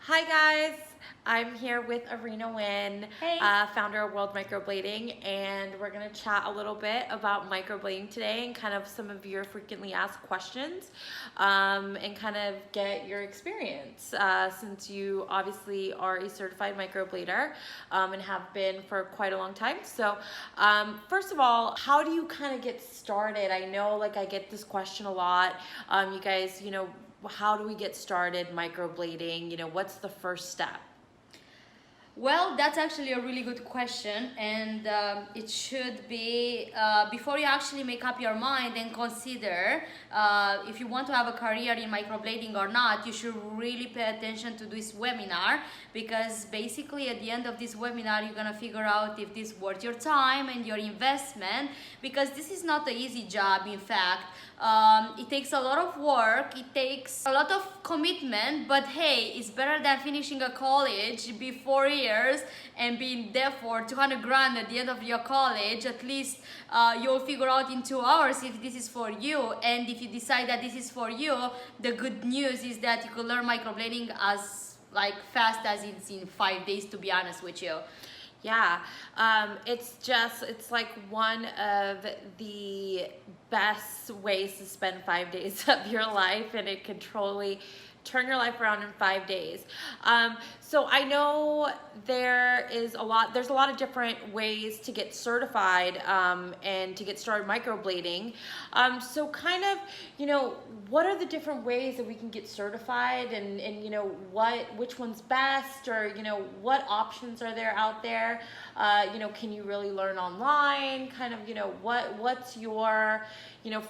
Hi guys, I'm here with Arena Wynn, Hey. founder of World Microblading, and we're going to chat a little bit about microblading today and kind of some of your frequently asked questions and kind of get your experience since you obviously are a certified microblader and have been for quite a long time. So first of all, how do you kind of get started? I know like I get this question a lot. You guys, how do we get started microblading? What's the first step? Well, that's actually a really good question, and it should be before you actually make up your mind and consider if you want to have a career in microblading or not. You should really pay attention to this webinar, because basically at the end of this webinar you're gonna figure out if this is worth your time and your investment, because this is not an easy job. In fact, it takes a lot of work, it takes a lot of commitment, but hey, it's better than finishing a college before years and being there for 200 grand at the end of your college. At least you'll figure out in 2 hours if this is for you, and if you decide that this is for you, the good news is that you could learn microblading as fast as it's in 5 days, to be honest with you. Yeah, it's like one of the best ways to spend 5 days of your life, and it can totally turn your life around in 5 days. So I know there's a lot of different ways to get certified and to get started microblading. So kind of, what are the different ways that we can get certified, and which one's best, or what options are there out there? Can you really learn online? Kind of, what's your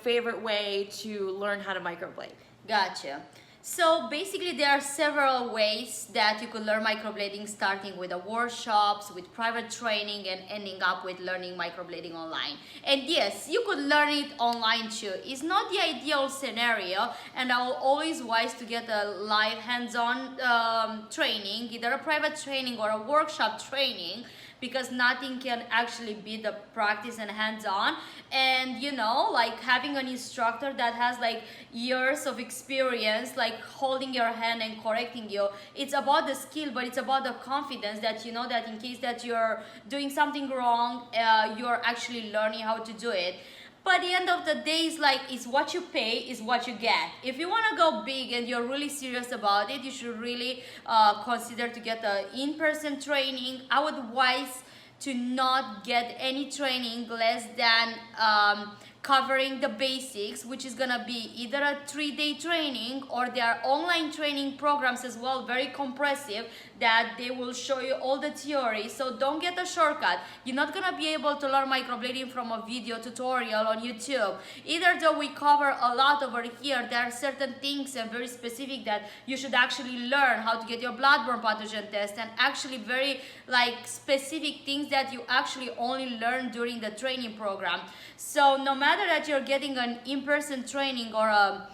favorite way to learn how to microblade? Gotcha. So basically there are several ways that you could learn microblading, starting with the workshops, with private training, and ending up with learning microblading online. And yes, you could learn it online too. It's not the ideal scenario, and I will always advise to get a live hands-on training, either a private training or a workshop training, because nothing can actually beat the practice and hands-on. And like having an instructor that has years of experience, holding your hand and correcting you, it's about the skill, but it's about the confidence that that in case that you're doing something wrong, you're actually learning how to do it. But at the end of the day, it's what you pay is what you get. If you want to go big and you're really serious about it, you should really consider to get an in-person training. I would advise to not get any training less than covering the basics, which is gonna be either a 3-day training, or there are online training programs as well, very compressive, that they will show you all the theory. So don't get a shortcut. You're not gonna be able to learn microblading from a video tutorial on YouTube. Either though we cover a lot over here, there are certain things and very specific that you should actually learn, how to get your bloodborne pathogen test, and actually very specific things that you actually only learn during the training program. So no matter that you're getting an in-person training or a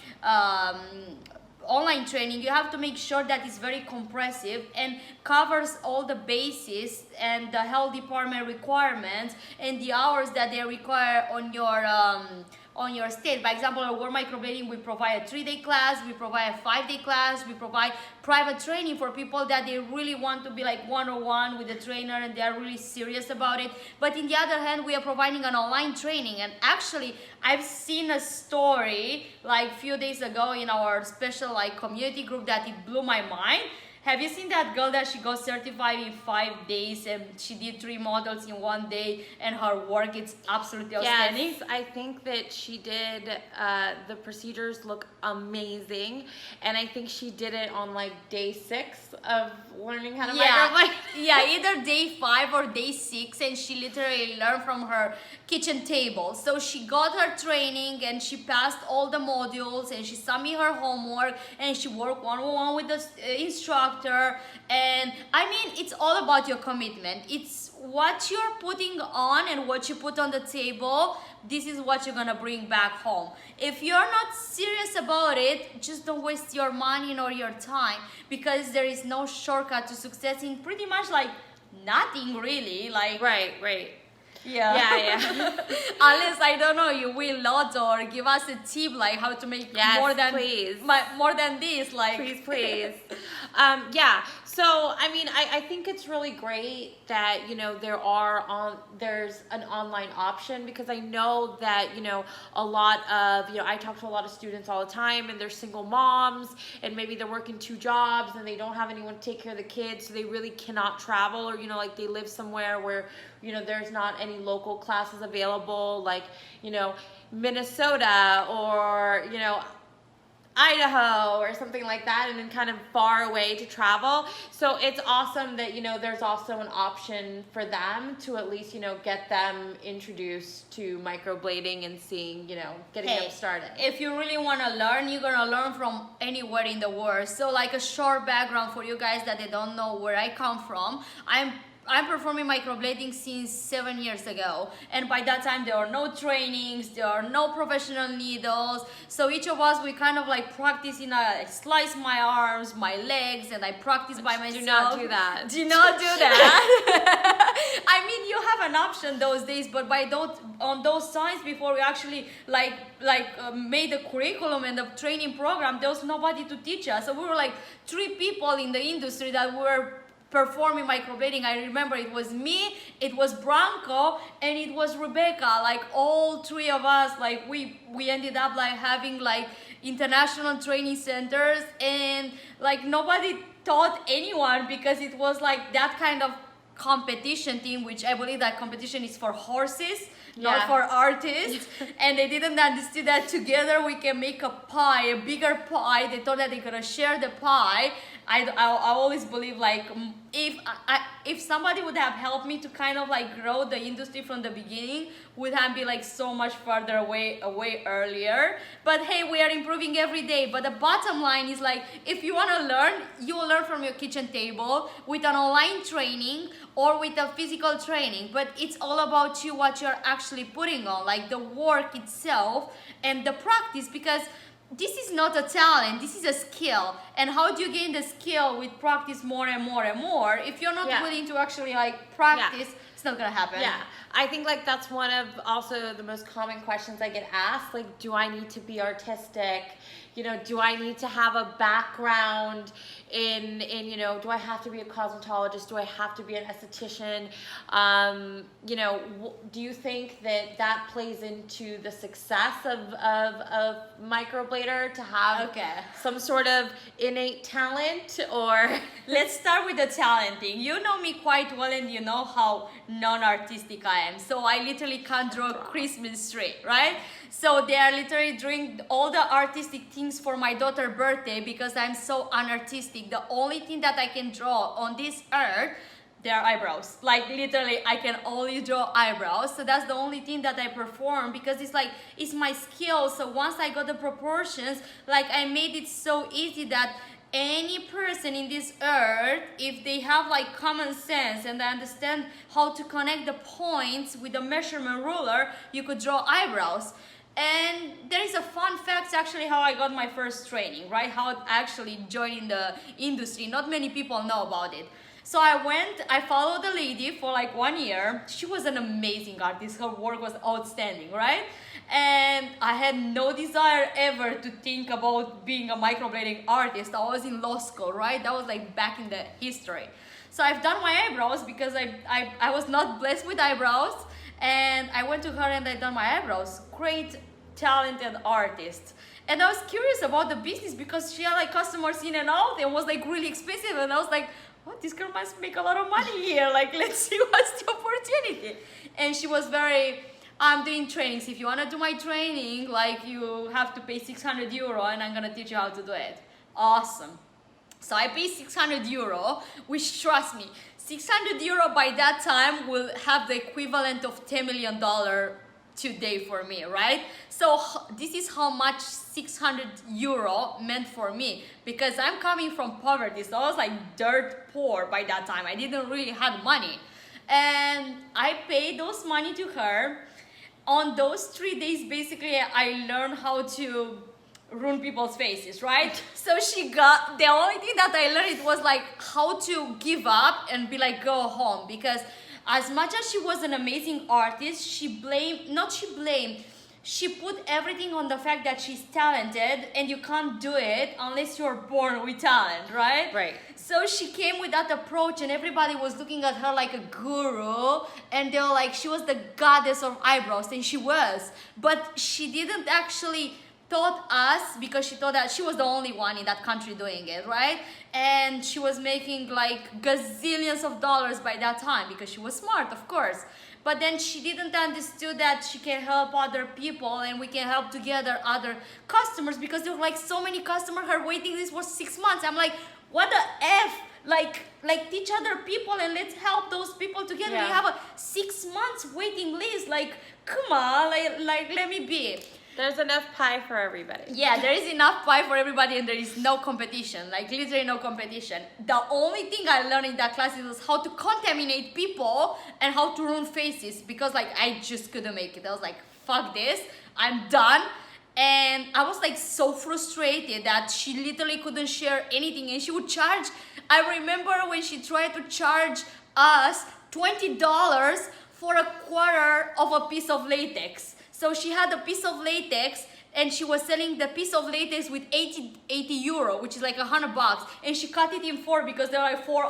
online training, you have to make sure that it's very compressive and covers all the bases and the health department requirements and the hours that they require on your state. By example, at World Microblading, we provide a 3-day class, we provide a 5-day class, we provide private training for people that they really want to be one-on-one with the trainer and they are really serious about it. But in the other hand, we are providing an online training. And actually, I've seen a story a few days ago in our special community group that it blew my mind. Have you seen that girl that she got certified in 5 days and she did 3 models in 1 day, and her work is absolutely outstanding? Yes, I think that she did, the procedures look amazing, and I think she did it on day 6 of learning how to microblade. Yeah, either day 5 or day 6, and she literally learned from her kitchen table. So she got her training and she passed all the modules, and she submitted her homework, and she worked one-on-one with the instructor. And I mean, it's all about your commitment. It's what you're putting on and what you put on the table. This is what you're gonna bring back home. If you're not serious about it, just don't waste your money nor your time, because there is no shortcut to success in pretty much nothing really. Right. Yeah. Unless, I don't know, you win lotto or give us a tip like how to make more than this, like please. Yeah. So I mean, I think it's really great that there's an online option, because I know that a lot of I talk to a lot of students all the time, and they're single moms, and maybe they're working 2 jobs and they don't have anyone to take care of the kids, so they really cannot travel, or like they live somewhere where there's not any local classes available, like Minnesota or Idaho or something like that, and then kind of far away to travel. So it's awesome that there's also an option for them to at least get them introduced to microblading and seeing getting them started. If you really want to learn, you're gonna learn from anywhere in the world. So like a short background for you guys that they don't know where I come from. I'm performing microblading since 7 years ago, and by that time there are no trainings, there are no professional needles, so each of us, we kind of like practice I slice my arms, my legs, and I practice by myself. Do not do that. Do not do that. I mean, you have an option those days, but on those times before we actually made the curriculum and the training program, there was nobody to teach us. So we were like 3 people in the industry that were performing microblading. I remember it was me, it was Branko, and it was Rebecca. Like all 3 of us, like we ended up like having like international training centers, and like nobody taught anyone, because it was like that kind of competition thing, which I believe that competition is for horses, not for artists. And they didn't understand that together we can make a pie, a bigger pie. They thought that they're gonna share the pie. I always believe like if somebody would have helped me to kind of like grow the industry from the beginning, would have been like so much further away earlier. But hey, we are improving every day. But the bottom line is like, if you want to learn, you will learn from your kitchen table with an online training or with a physical training. But it's all about you, what you're actually putting on, like the work itself and the practice, because this is not a talent, this is a skill. And how do you gain the skill? With practice more and more and more. If you're not willing to actually like practice, it's not gonna happen. Yeah, I think like that's one of also the most common questions I get asked, like, do I need to be artistic? Do I need to have a background in do I have to be a cosmetologist? Do I have to be an esthetician? Do you think that plays into the success of Microblader, to have some sort of innate talent? Or let's start with the talent thing. You know me quite well, and you know how non-artistic I am. So I literally can't draw a Christmas tree, right? So they are literally doing all the artistic things for my daughter's birthday, because I'm so unartistic. The only thing that I can draw on this earth, they are eyebrows. Like literally, I can only draw eyebrows. So that's the only thing that I perform, because it's like, it's my skill. So once I got the proportions, like I made it so easy that any person in this earth, if they have like common sense and they understand how to connect the points with a measurement ruler, you could draw eyebrows. And there is a fun fact, actually, how I got my first training, right? How I actually joined the industry. Not many people know about it. So I followed the lady for like 1 year. She was an amazing artist. Her work was outstanding, right? And I had no desire ever to think about being a microblading artist. I was in law school, right? That was like back in the history. So I've done my eyebrows because I was not blessed with eyebrows. And I went to her and I done my eyebrows. Great, talented artist. And I was curious about the business because she had like customers in and out and was like really expensive. And I was like, what, this girl must make a lot of money here. Like, let's see what's the opportunity. And she was very, I'm doing trainings. If you want to do my training, like you have to pay 600 euro and I'm going to teach you how to do it. Awesome. So I paid 600 euro, which, trust me, 600 euro by that time will have the equivalent of $10 million today for me, right? So this is how much 600 euro meant for me, because I'm coming from poverty. So I was like dirt poor by that time. I didn't really have money. And I paid those money to her. On those 3 days, basically, I learned how to ruin people's faces, right? So she got, the only thing that I learned, it was like how to give up and be like, go home, because as much as she was an amazing artist, she put everything on the fact that she's talented and you can't do it unless you're born with talent, right? Right. So she came with that approach and everybody was looking at her like a guru, and they were like, she was the goddess of eyebrows, and she was. But she didn't actually taught us because she thought that she was the only one in that country doing it, right? And she was making like gazillions of dollars by that time because she was smart, of course. But then she didn't understand that she can help other people and we can help together other customers, because there were like so many customers. Her waiting list was 6 months. I'm like, what the F? Like teach other people and let's help those people together. Yeah. We have a 6 months waiting list. Like, come on, like let me be. There's enough pie for everybody. Yeah, there is enough pie for everybody and there is no competition, like literally no competition. The only thing I learned in that class was how to contaminate people and how to ruin faces, because like I just couldn't make it. I was like, fuck this, I'm done. And I was like so frustrated that she literally couldn't share anything and she would charge. I remember when she tried to charge us $20 for a quarter of a piece of latex. So she had a piece of latex and she was selling the piece of latex with 80 euro, which is like $100, and she cut it in four because there are four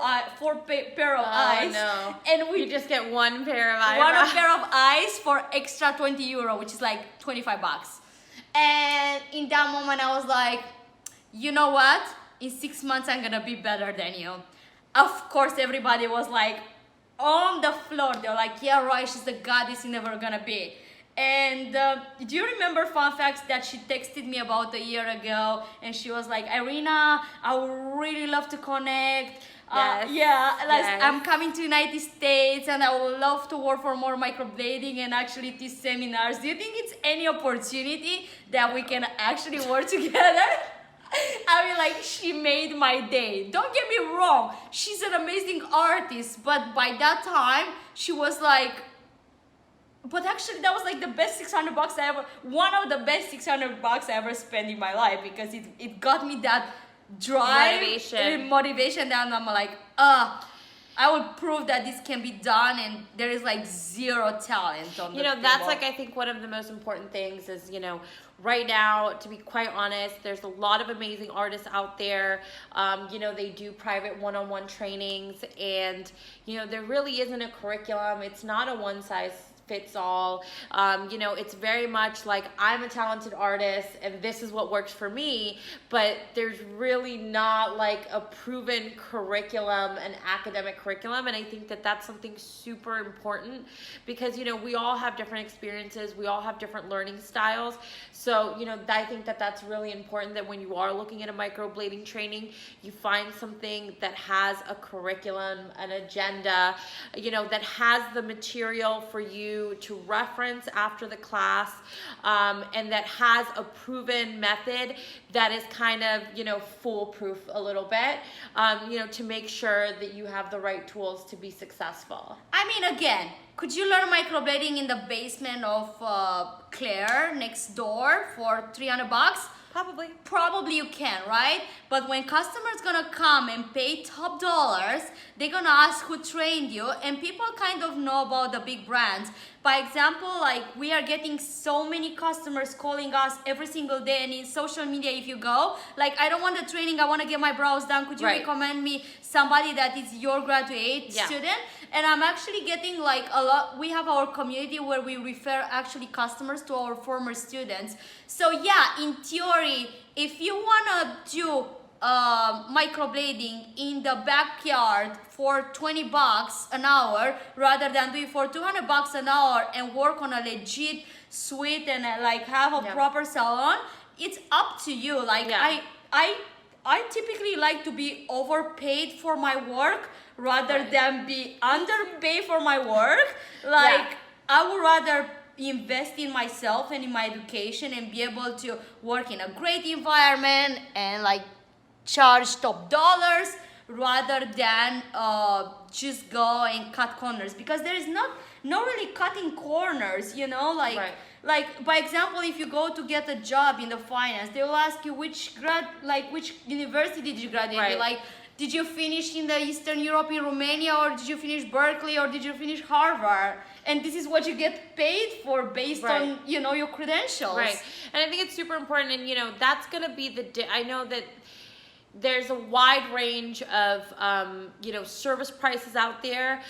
pair of eyes. No. And we you just get one pair of eyes. one pair of eyes for extra 20 euro, which is like $25. And in that moment I was like, you know what? In 6 months I'm gonna be better than you. Of course everybody was like on the floor. They're like, yeah, right, she's the goddess you're never gonna be. And do you remember fun facts that she texted me about a year ago? And she was like, Irina, I would really love to connect. Yes. Yes. I'm coming to United States and I would love to work for more microblading and actually teach seminars. Do you think it's any opportunity that we can actually work together? I mean, like, she made my day. Don't get me wrong, she's an amazing artist, but by that time she was like, but actually that was like the best one of the best $600 I ever spent in my life, because it got me that drive, motivation that I'm like, I will prove that this can be done, and there is like zero talent on the table. That's like, I think one of the most important things is, right now, to be quite honest, there's a lot of amazing artists out there. They do private one-on-one trainings, and there really isn't a curriculum. It's not a one size fits all. It's very much like, I'm a talented artist and this is what works for me, but there's really not like a proven curriculum, an academic curriculum. And I think that that's something super important, because we all have different experiences, we all have different learning styles. So I think that that's really important, that when you are looking at a microblading training, you find something that has a curriculum, an agenda, that has the material for you to reference after the class, and that has a proven method that is kind of foolproof a little bit, to make sure that you have the right tools to be successful. I mean, again, could you learn microblading in the basement of Claire next door for $300? Probably you can, right? But when customers gonna come and pay top dollars, they're gonna ask who trained you, and people kind of know about the big brands. By example, like, we are getting so many customers calling us every single day, and in social media, if you go, like, I don't want the training, I want to get my brows done, could you recommend me somebody that is your graduate student? And I'm actually getting like a lot. We have our community where we refer actually customers to our former students. So yeah, in theory, if you wanna do microblading in the backyard for $20 an hour rather than do it for $200 an hour and work on a legit suite and like have a proper salon, it's up to you. Like, I typically like to be overpaid for my work rather than be underpaid for my work. Like, I would rather invest in myself and in my education and be able to work in a great environment and like charge top dollars rather than just go and cut corners, because there is not really cutting corners, like by example, if you go to get a job in the finance, they will ask you which university did you graduate. Like, did you finish in the Eastern Europe in Romania, or did you finish Berkeley, or did you finish Harvard? And this is what you get paid for based on, you know, your credentials. Right. And I think it's super important, and, you know, that's going to be I know that there's a wide range of, you know, service prices out there.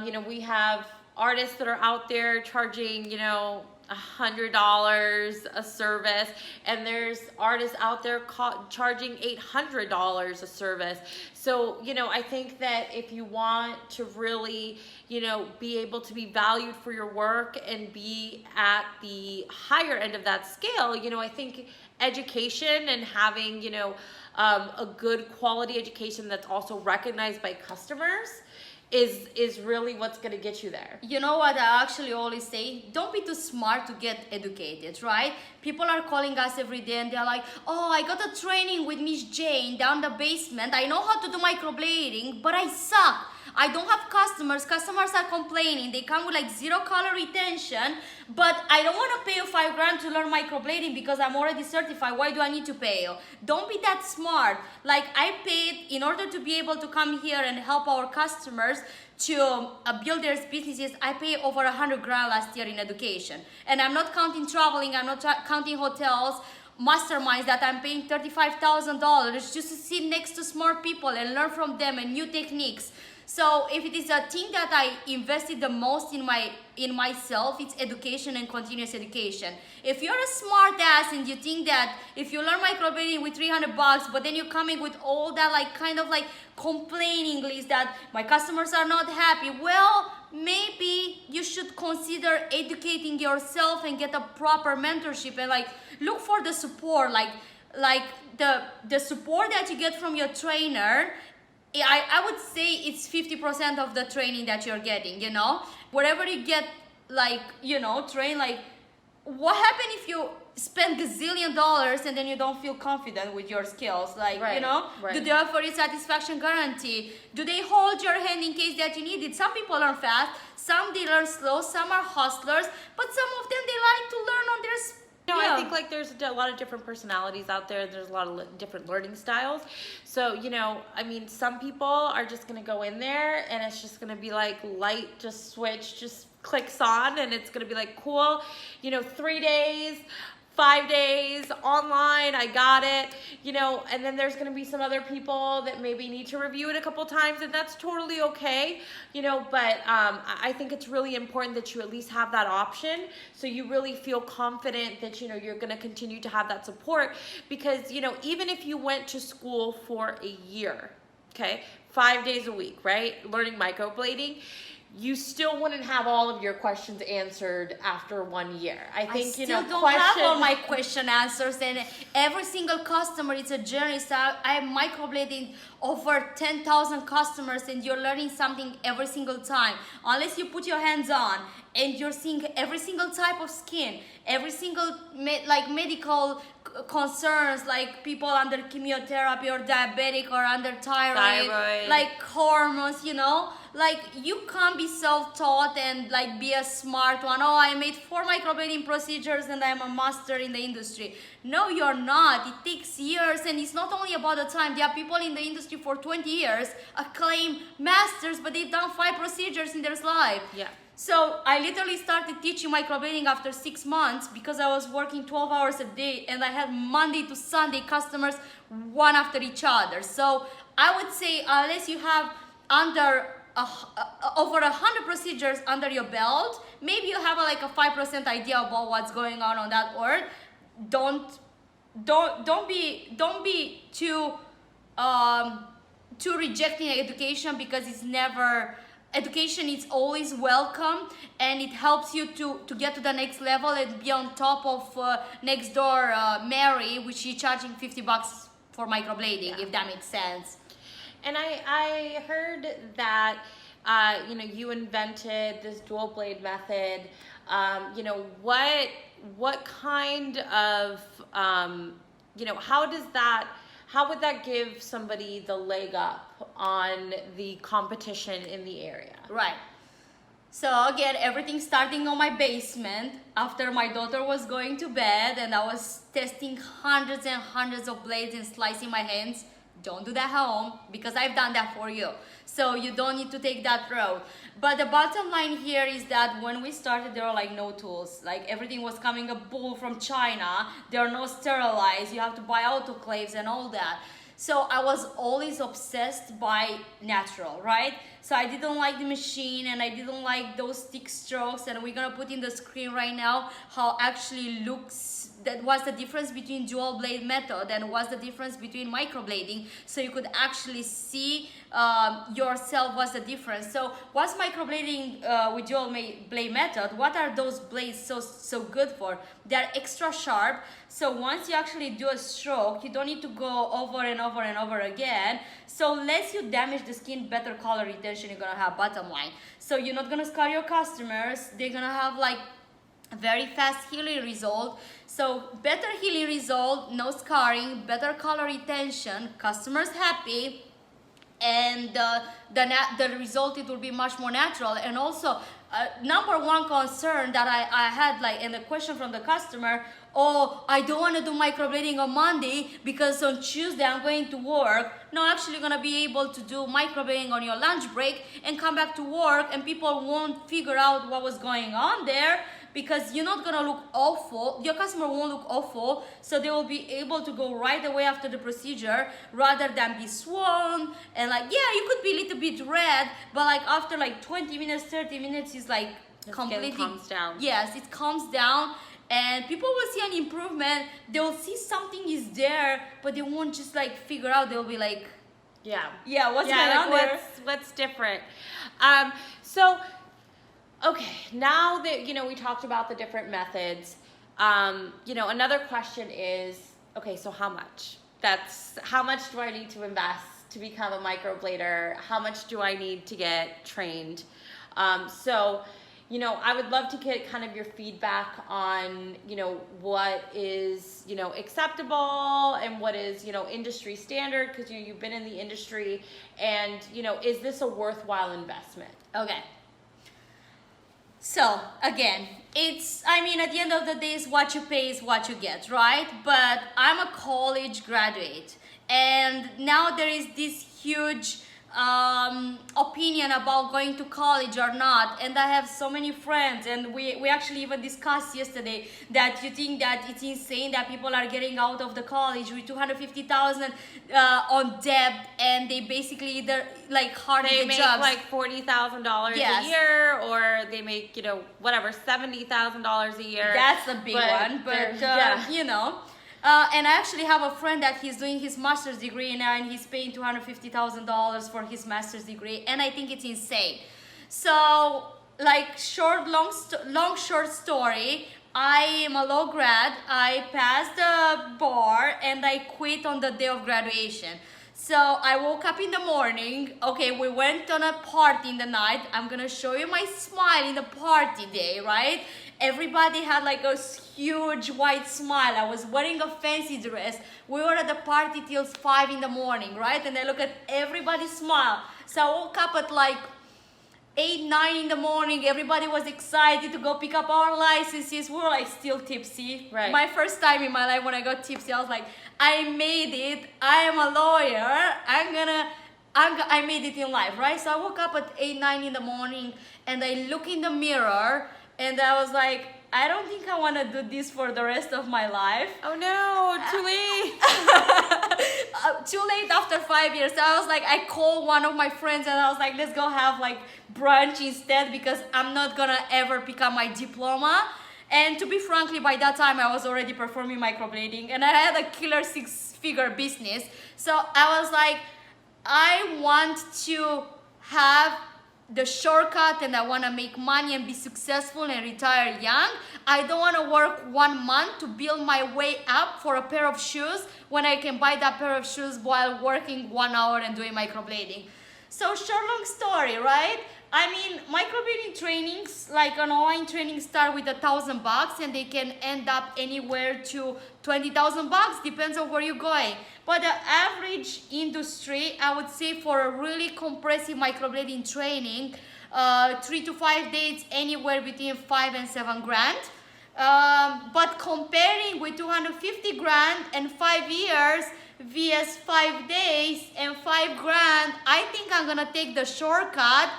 You know, we have artists that are out there charging, you know, $100 a service, and there's artists out there charging $800 a service. So, you know, I think that if you want to really, you know, be able to be valued for your work and be at the higher end of that scale, you know, I think education and having, you know, a good quality education that's also recognized by customers is really what's going to get you there. You know what I actually always say? Don't be too smart to get educated, right? People are calling us every day and they're like, oh, I got a training with Miss Jane down the basement. I know how to do microblading, but I suck. I don't have customers. Customers are complaining. They come with like 0 calorie retention, but I don't want to pay you $5,000 to learn microblading because I'm already certified. Why do I need to pay you? Don't be that smart. Like, I paid in order to be able to come here and help our customers to build their businesses. I paid over $100,000 last year in education, and I'm not counting traveling. I'm not counting hotels, masterminds that I'm paying $35,000 just to sit next to smart people and learn from them and new techniques. So if it is a thing that I invested the most in myself, it's education and continuous education. If you're a smart ass and you think that if you learn microblading with $300, but then you're coming with all that like kind of like complaining list that my customers are not happy, well, maybe you should consider educating yourself and get a proper mentorship and like look for the support, like the support that you get from your trainer. I would say it's 50% of the training that you're getting, you know? Wherever you get, like, you know, train, like, what happens if you spend gazillion dollars and then you don't feel confident with your skills? Like, you know, do they offer you satisfaction guarantee? Do they hold your hand in case that you need it? Some people learn fast, some they learn slow, some are hustlers, but some of them, they like to learn on their speed. No, I think like there's a lot of different personalities out there. There's a lot of different learning styles. So, you know, I mean, some people are just going to go in there and it's just going to be like light, just switch, just clicks on, and it's going to be like, cool, you know, 3 days, 5 days online, I got it, you know. And then there's going to be some other people that maybe need to review it a couple times, and that's totally okay, you know. But I think it's really important that you at least have that option, so you really feel confident that, you know, you're going to continue to have that support. Because, you know, even if you went to school for a year, okay, 5 days a week, right, learning microblading, you still wouldn't have all of your questions answered after 1 year. I think, you know, I still don't have all my question answers, and every single customer, it's a journey. So I am microblading over 10,000 customers, and you're learning something every single time. Unless you put your hands on and you're seeing every single type of skin, every single medical concerns, like people under chemotherapy or diabetic or under thyroid, like hormones, you know. Like, you can't be self-taught and like be a smart one. Oh, I made 4 microblading procedures and I'm a master in the industry. No, you're not. It takes years, and it's not only about the time. There are people in the industry for 20 years, acclaimed masters, but they've done 5 procedures in their life. Yeah. So I literally started teaching microblading after 6 months because I was working 12 hours a day, and I had Monday to Sunday customers one after each other. So I would say, unless you have over 100 procedures under your belt, maybe you have like a 5% idea about what's going on that org. Don't be too rejecting education, because it's never, education is always welcome, and it helps you to get to the next level and be on top of next door Mary, which is charging $50 for microblading, if that makes sense. And I heard that, you know, you invented this dual blade method. You know, what kind of, you know, how would that give somebody the leg up on the competition in the area? Right. So again, everything starting on my basement after my daughter was going to bed, and I was testing hundreds and hundreds of blades and slicing my hands Don't do that at home, because I've done that for you. So you don't need to take that road. But the bottom line here is that when we started, there were like no tools. Like everything was coming a bull from China. There are no sterilized. You have to buy autoclaves and all that. So I was always obsessed by natural, right? So I didn't like the machine, and I didn't like those thick strokes. And we're gonna put in the screen right now how actually looks, that was the difference between dual blade method and what's the difference between microblading, so you could actually see yourself what's the difference. So what's microblading with dual blade method? What are those blades so good for? They're extra sharp, so once you actually do a stroke, you don't need to go over and over and over again. So less you damage the skin, better color retention you're gonna have, bottom line. So you're not gonna scar your customers. They're gonna have like very fast healing result. So better healing result, no scarring, better color retention, customers happy, and the result, it will be much more natural. And also number one concern that I had, like, and the question from the customer, oh, I don't want to do microblading on Monday because on Tuesday I'm going to work. No, actually you're gonna be able to do microblading on your lunch break and come back to work, and people won't figure out what was going on there, because you're not gonna look awful, your customer won't look awful, so they will be able to go right away after the procedure, rather than be swollen and like, yeah, you could be a little bit red, but like after like 20 minutes, 30 minutes is like completely calms down. Yes, it calms down, and people will see an improvement. They will see something is there, but they won't just like figure out. They'll be like, yeah, what's going on there? What's different? So, okay, now that, you know, we talked about the different methods, you know, another question is, okay, so how much? How much do I need to invest to become a microblader? How much do I need to get trained? So, you know, I would love to get kind of your feedback on, you know, what is, you know, acceptable and what is, you know, industry standard, because you've been in the industry, and, you know, is this a worthwhile investment? Okay. So again, I mean, at the end of the day, is what you pay is what you get, right? But I'm a college graduate, and now there is this huge opinion about going to college or not, and I have so many friends, and we actually even discussed yesterday that you think that it's insane that people are getting out of the college with 250,000 on debt, and they basically either like hardly they make jobs. like $40,000 Yes. a year, or they make, you know, whatever, $70,000 a year. That's a big one, but yeah. you know. And I actually have a friend that he's doing his master's degree now, and he's paying $250,000 for his master's degree, and I think it's insane. So, like, long short story, I am a law grad, I passed the bar, and I quit on the day of graduation. So I woke up in the morning, okay, we went on a party in the night. I'm gonna show you my smile in the party day, right? Everybody had like a huge white smile. I was wearing a fancy dress. We were at the party till 5 in the morning, right? And I look at everybody's smile. So I woke up at like 8, 9 in the morning. Everybody was excited to go pick up our licenses. We were like still tipsy. Right. My first time in my life when I got tipsy, I was like, I made it. I am a lawyer. I made it in life, right? So I woke up at 8, 9 in the morning, and I look in the mirror, and I was like, I don't think I want to do this for the rest of my life. Oh no, too late. Too late after 5 years. So I was like, I called one of my friends, and I was like, let's go have like brunch instead, because I'm not gonna ever pick up my diploma. And to be frankly, by that time I was already performing microblading, and I had a killer 6-figure business. So I was like, I want to have the shortcut, and I want to make money and be successful and retire young. I don't want to work 1 month to build my way up for a pair of shoes when I can buy that pair of shoes while working 1 hour and doing microblading. So short, long story, right? I mean, microblading trainings, like an online training, start with $1,000, and they can end up anywhere to $20,000, depends on where you're going. But the average industry, I would say, for a really comprehensive microblading training, 3 to 5 days, anywhere between 5 and 7 grand. But comparing with 250 grand and 5 years, vs 5 days and 5 grand, I think I'm gonna take the shortcut.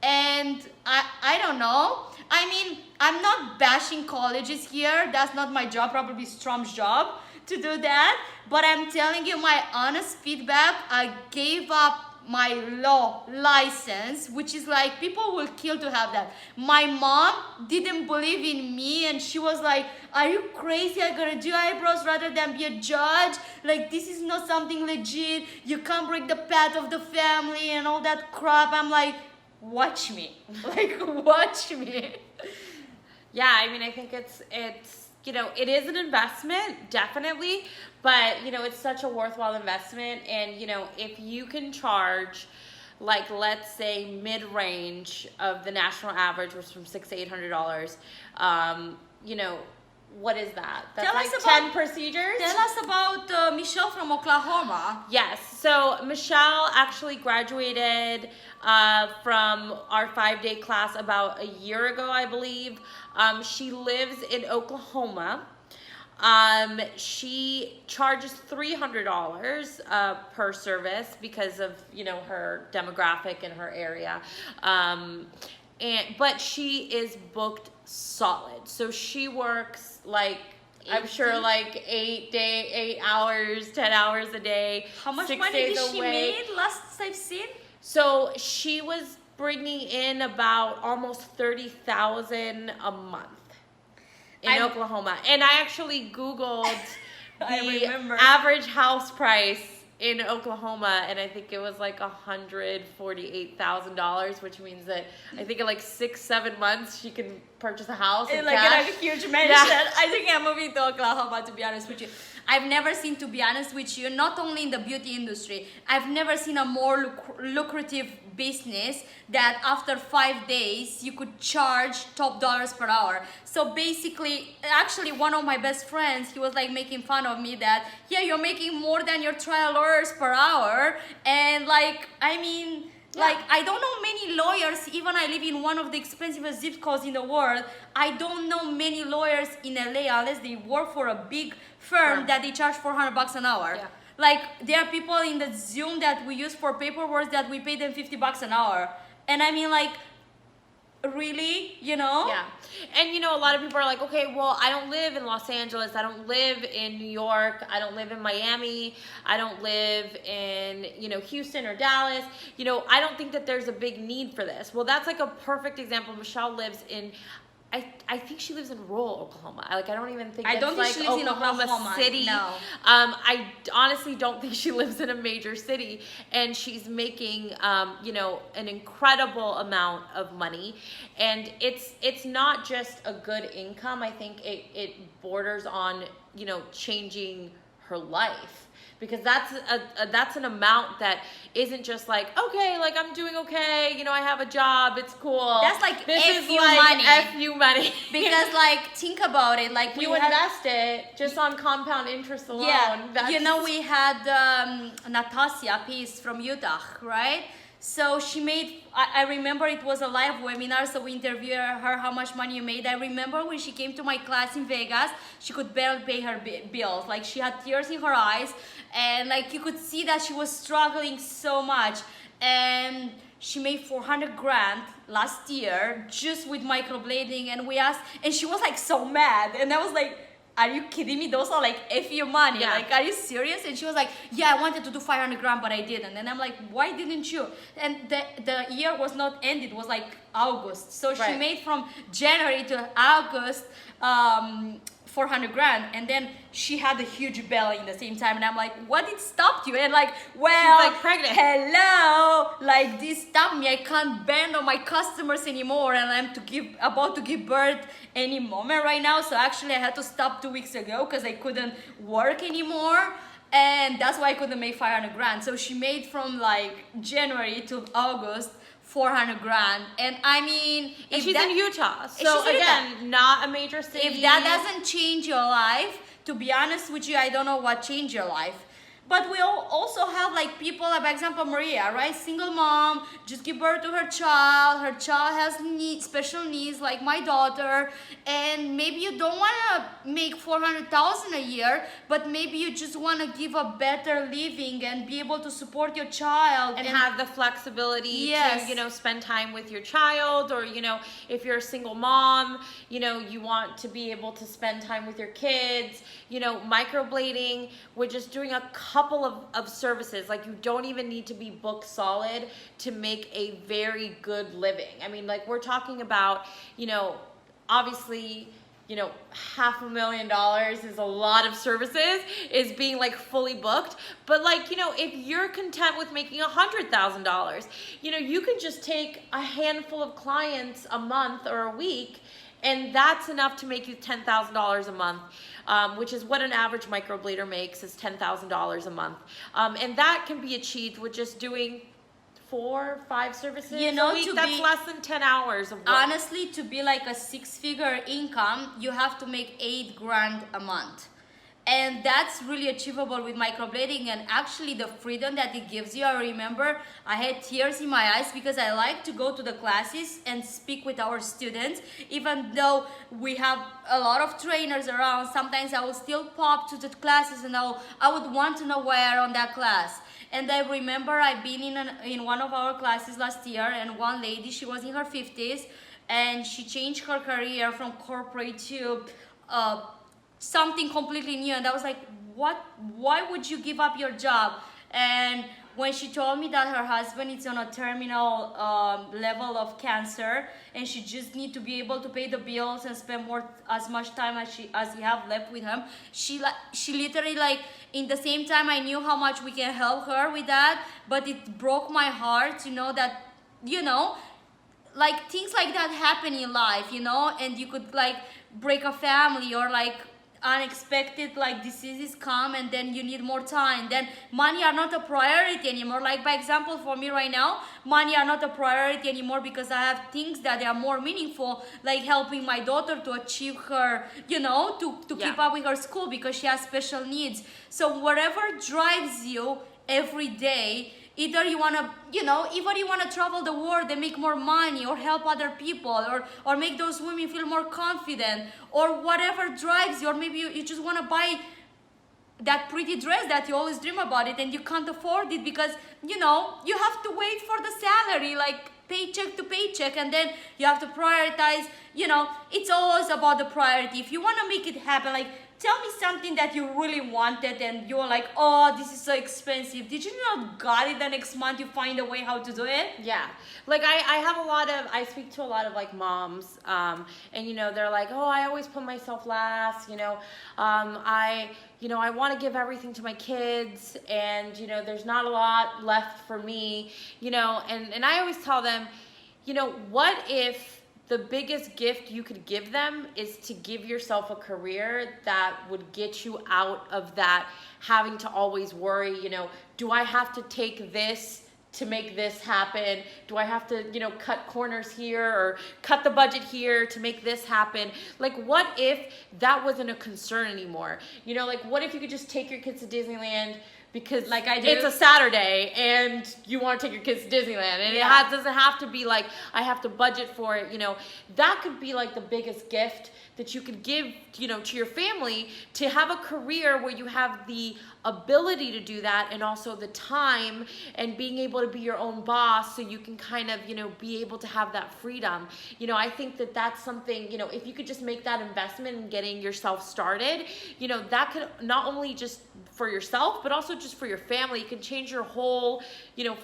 And I don't know. I mean, I'm not bashing colleges here. That's not my job, probably Strom's job to do that. But I'm telling you my honest feedback. I gave up my law license, which is like, people will kill to have that. My mom didn't believe in me, and she was like, are you crazy? I'm gonna do eyebrows rather than be a judge. Like, this is not something legit. You can't break the path of the family and all that crap. I'm like, watch me. Like, watch me. Yeah, I mean, I think it's you know, it is an investment, definitely, but, you know, it's such a worthwhile investment. And, you know, if you can charge, like, let's say mid-range of the national average, which is from $600 to $800, you know, what is that? That's Tell like us 10 about- procedures? Tell us about Michelle from Oklahoma. Yes, so Michelle actually graduated from our 5-day class about a year ago, I believe. She lives in Oklahoma. She charges $300 per service because of, you know, her demographic in her area. But she is booked solid. So she works like, I'm sure, like 8 hours, 10 hours a day. How much 6 money days did she a week. made last I've seen? So she was bringing in about almost $30,000 a month in Oklahoma. And I actually Googled the average house price in Oklahoma, and I think it was like $148,000, which means that I think in like 6-7 months she can purchase a house in like cash. a huge mansion. Yeah. I think I'm moving to Oklahoma, to be honest with you. I've never seen, to be honest with you, not only in the beauty industry, I've never seen a more lucrative business that after 5 days you could charge top dollars per hour. So basically, actually one of my best friends, he was like making fun of me that, yeah, you're making more than your trial lawyers per hour. And like, I mean, like, I don't know many lawyers, even I live in one of the expensivest zip codes in the world. I don't know many lawyers in LA unless they work for a big firm that they charge $400 an hour. Yeah. Like, there are people in the Zoom that we use for paperwork that we pay them $50 an hour. And I mean, like, really, you know? Yeah. And, you know, a lot of people are like, okay, well, I don't live in Los Angeles. I don't live in New York. I don't live in Miami. I don't live in, you know, Houston or Dallas. You know, I don't think that there's a big need for this. Well, that's like a perfect example. Michelle lives in, I think she lives in rural Oklahoma. I don't even think I don't think like she lives Oklahoma in Oklahoma City. No. I honestly don't think she lives in a major city, and she's making you know, an incredible amount of money. And it's not just a good income. I think it borders on, you know, changing her life. Because that's an amount that isn't just like, okay, like I'm doing okay, you know, I have a job, it's cool. That's like this F is you like money. F you money. Because like, think about it, like you invest it just on compound interest alone. Yeah, you know, we had Natasha Peace from Utah, right? So she made, I remember it was a live webinar, so we interviewed her how much money you made. I remember when she came to my class in Vegas, she could barely pay her bills. Like, she had tears in her eyes, and like, you could see that she was struggling so much. And she made 400 grand last year just with microblading. And we asked, and she was like so mad. And I was like, are you kidding me? Those are like F your money. Yeah. Like, are you serious? And she was like, yeah, I wanted to do 500 grand, but I didn't. And I'm like, why didn't you? And the year was not ended. It was like August. So she made from January to August 400 grand. And then she had a huge belly in the same time. And I'm like, what did stop you? And like, well, she's like pregnant. Hello, like, this stopped me. I can't bend on my customers anymore, and I'm about to give birth any moment right now. So actually I had to stop 2 weeks ago because I couldn't work anymore. And that's why I couldn't make 500 grand. So she made from like January to August 400 grand. And I mean, and she's in Utah. So again, not a major city. If that doesn't change your life, to be honest with you, I don't know what changed your life. But we also have like people, like, for example, Maria, right? Single mom, just give birth to her child. Her child has special needs, like my daughter. And maybe you don't want to make 400,000 a year, but maybe you just want to give a better living and be able to support your child. And have the flexibility to, you know, spend time with your child, or, you know, if you're a single mom, you know, you want to be able to spend time with your kids. You know, microblading, we're just doing a couple of services. Like, you don't even need to be booked solid to make a very good living. I mean, like, we're talking about, you know, obviously, you know, $500,000 is a lot of services, is being like fully booked. But like, you know, if you're content with making $100,000, you know, you can just take a handful of clients a month or a week, and that's enough to make you $10,000 a month, which is what an average microblader makes, is $10,000 a month. And that can be achieved with just doing 4, 5 services a week. That's less than 10 hours of work. Honestly, to be like a 6-figure income, you have to make $8,000 a month. And that's really achievable with microblading, and actually the freedom that it gives you. I remember I had tears in my eyes because I like to go to the classes and speak with our students. Even though we have a lot of trainers around, sometimes I will still pop to the classes and I would want to know why I'm on that class. And I remember I've been in one of our classes last year, and one lady, she was in her 50s, and she changed her career from corporate to something completely new. And I was like, why would you give up your job? And when she told me that her husband is on a terminal level of cancer, and she just need to be able to pay the bills and spend as much time as he have left with him, she literally, like, in the same time, I knew how much we can help her with that, but it broke my heart to know that, you know, like, things like that happen in life, you know, and you could like break a family, or like unexpected like diseases come, and then you need more time. Then money are not a priority anymore. Like, by example, for me right now, money are not a priority anymore, because I have things that are more meaningful, like helping my daughter to achieve her, you know, to keep up with her school, because she has special needs. So whatever drives you every day, either you want to, you know, either you want to travel the world and make more money, or help other people, or make those women feel more confident, or whatever drives you, or maybe you just want to buy that pretty dress that you always dream about it, and you can't afford it because, you know, you have to wait for the salary, like paycheck to paycheck, and then you have to prioritize. You know, it's always about the priority. If you want to make it happen, like, tell me something that you really wanted and you're like, oh, this is so expensive. Did you not got it the next month? You find a way how to do it? Yeah. Like, I speak to a lot of like moms, and, you know, they're like, oh, I always put myself last, you know, I want to give everything to my kids, and, you know, there's not a lot left for me, you know, and I always tell them, you know, what if the biggest gift you could give them is to give yourself a career that would get you out of that having to always worry, you know, do I have to take this to make this happen? Do I have to, you know, cut corners here or cut the budget here to make this happen? Like, what if that wasn't a concern anymore? You know, like, what if you could just take your kids to Disneyland because, like I do, it's a Saturday and you want to take your kids to Disneyland, and it doesn't have to be like I have to budget for it. You know, that could be like the biggest gift that you could give, you know, to your family, to have a career where you have the ability to do that, and also the time and being able to be your own boss, so you can kind of, you know, be able to have that freedom. You know, I think that that's something, you know, if you could just make that investment in getting yourself started, you know, that could not only just for yourself, but also just for your family. You can change your whole, you know,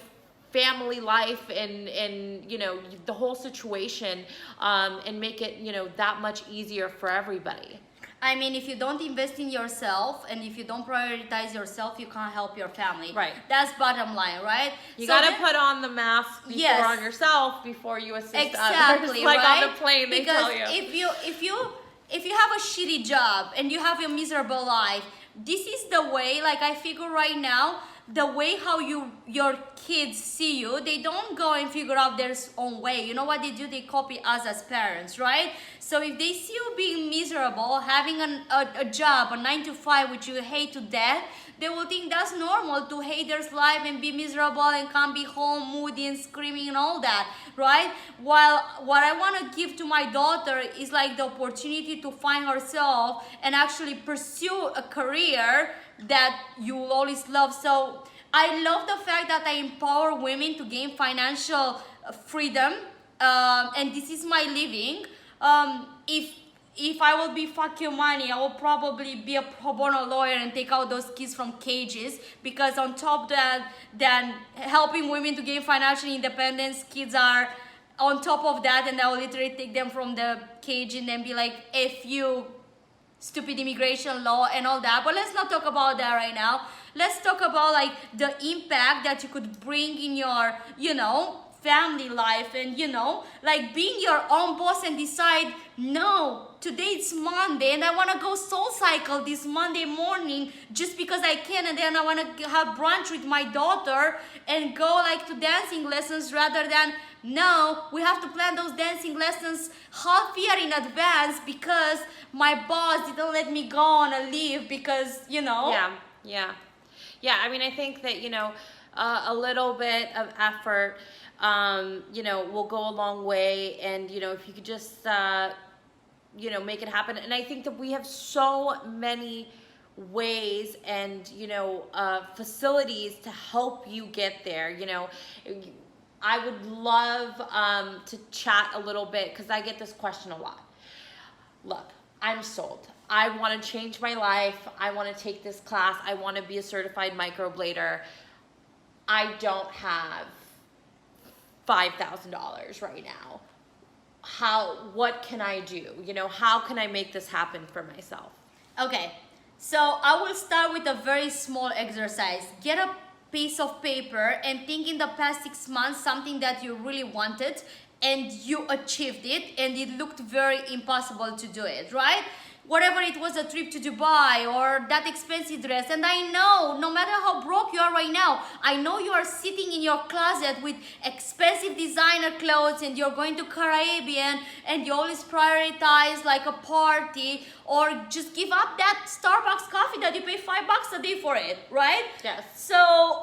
family life and you know, the whole situation, and make it, you know, that much easier for everybody. I mean, if you don't invest in yourself and if you don't prioritize yourself, you can't help your family. Right. That's bottom line, right? You gotta put on the mask before on yourself before you assist others. Like, right? on the plane, they tell you. If you have a shitty job and you have a miserable life, this is the way, like, I figure right now, the way how your kids see you, they don't go and figure out their own way. You know what they do? They copy us as parents, right? So if they see you being miserable, having a job, a 9 to 5, which you hate to death, they will think that's normal to hate their life and be miserable and can't be home moody and screaming and all that, right? While what I want to give to my daughter is like the opportunity to find herself and actually pursue a career that you will always love. So I love the fact that I empower women to gain financial freedom, and this is my living. If I will be fuck your money, I will probably be a pro bono lawyer and take out those kids from cages, because on top of that, then helping women to gain financial independence, kids are on top of that, and I will literally take them from the cage and then be like, F you, stupid immigration law and all that. But let's not talk about that right now. Let's talk about like the impact that you could bring in your, you know, family life, and you know, like being your own boss and decide, no, today it's Monday and I want to go Soul Cycle this Monday morning just because I can, and then I want to have brunch with my daughter and go like to dancing lessons, rather than, no, we have to plan those dancing lessons half year in advance because my boss didn't let me go on a leave because, you know. Yeah, I mean, I think that, you know, a little bit of effort, you know, will go a long way. And, you know, if you could just, you know, make it happen. And I think that we have so many ways and, you know, facilities to help you get there. You know, I would love to chat a little bit, because I get this question a lot. Look, I'm sold. I want to change my life. I want to take this class. I want to be a certified microblader. I don't have $5,000 right now. What can I do? You know, how can I make this happen for myself? Okay, so I will start with a very small exercise. Get a piece of paper and think in the past 6 months something that you really wanted and you achieved it, and it looked very impossible to do it, right? Whatever it was, a trip to Dubai or that expensive dress. And I know, no matter how broke you are right now, I know you are sitting in your closet with expensive designer clothes and you're going to Caribbean and you always prioritize like a party, or just give up that Starbucks coffee that you pay $5 a day for it, right? Yes. So,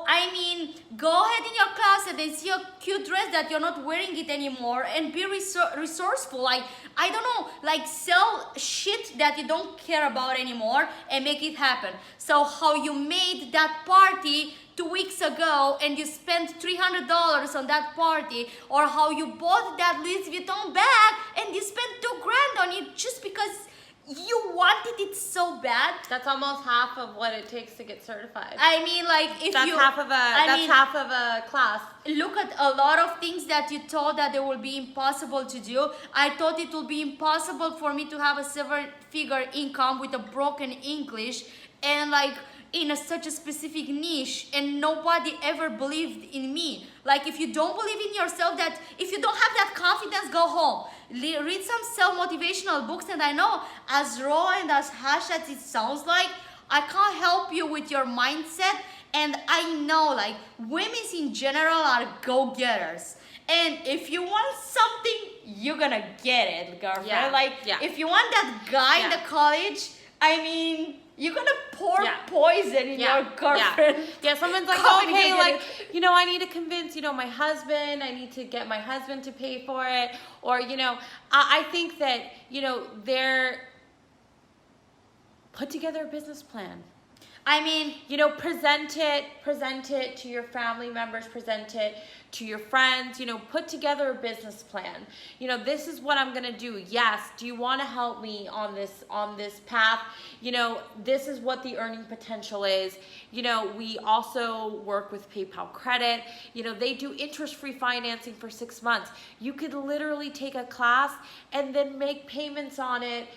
I mean, go ahead in your closet and see a cute dress that you're not wearing it anymore, and be resourceful. Like, I don't know, like sell shit that you don't care about anymore and make it happen. So how you made that party 2 weeks ago and you spent $300 on that party, or how you bought that Louis Vuitton bag and you spent $2,000 on it just because you wanted it so bad. That's almost half of what it takes to get certified. I mean, like, if that's you... half of a class. Look at a lot of things that you thought that they will be impossible to do. I thought it would be impossible for me to have a 7-figure income with a broken English and like in such a specific niche, and nobody ever believed in me. Like, if you don't believe in yourself, that if you don't have that confidence, go home. Read some self-motivational books, and I know as raw and as harsh as it sounds like, I can't help you with your mindset. And I know, like, women in general are go-getters. And if you want something, you're gonna get it, girlfriend. Yeah. Like, if you want that guy in the college, I mean, you're gonna pour poison in your girlfriend. Yeah, someone's like, okay, like, you know, I need to convince, you know, my husband, I need to get my husband to pay for it. Or, you know, I think that, you know, put together a business plan. I mean, you know, present it to your family members, present it to your friends, you know, put together a business plan. You know, this is what I'm going to do. Yes. Do you want to help me on this path? You know, this is what the earning potential is. You know, we also work with PayPal credit. You know, they do interest-free financing for 6 months. You could literally take a class and then make payments on it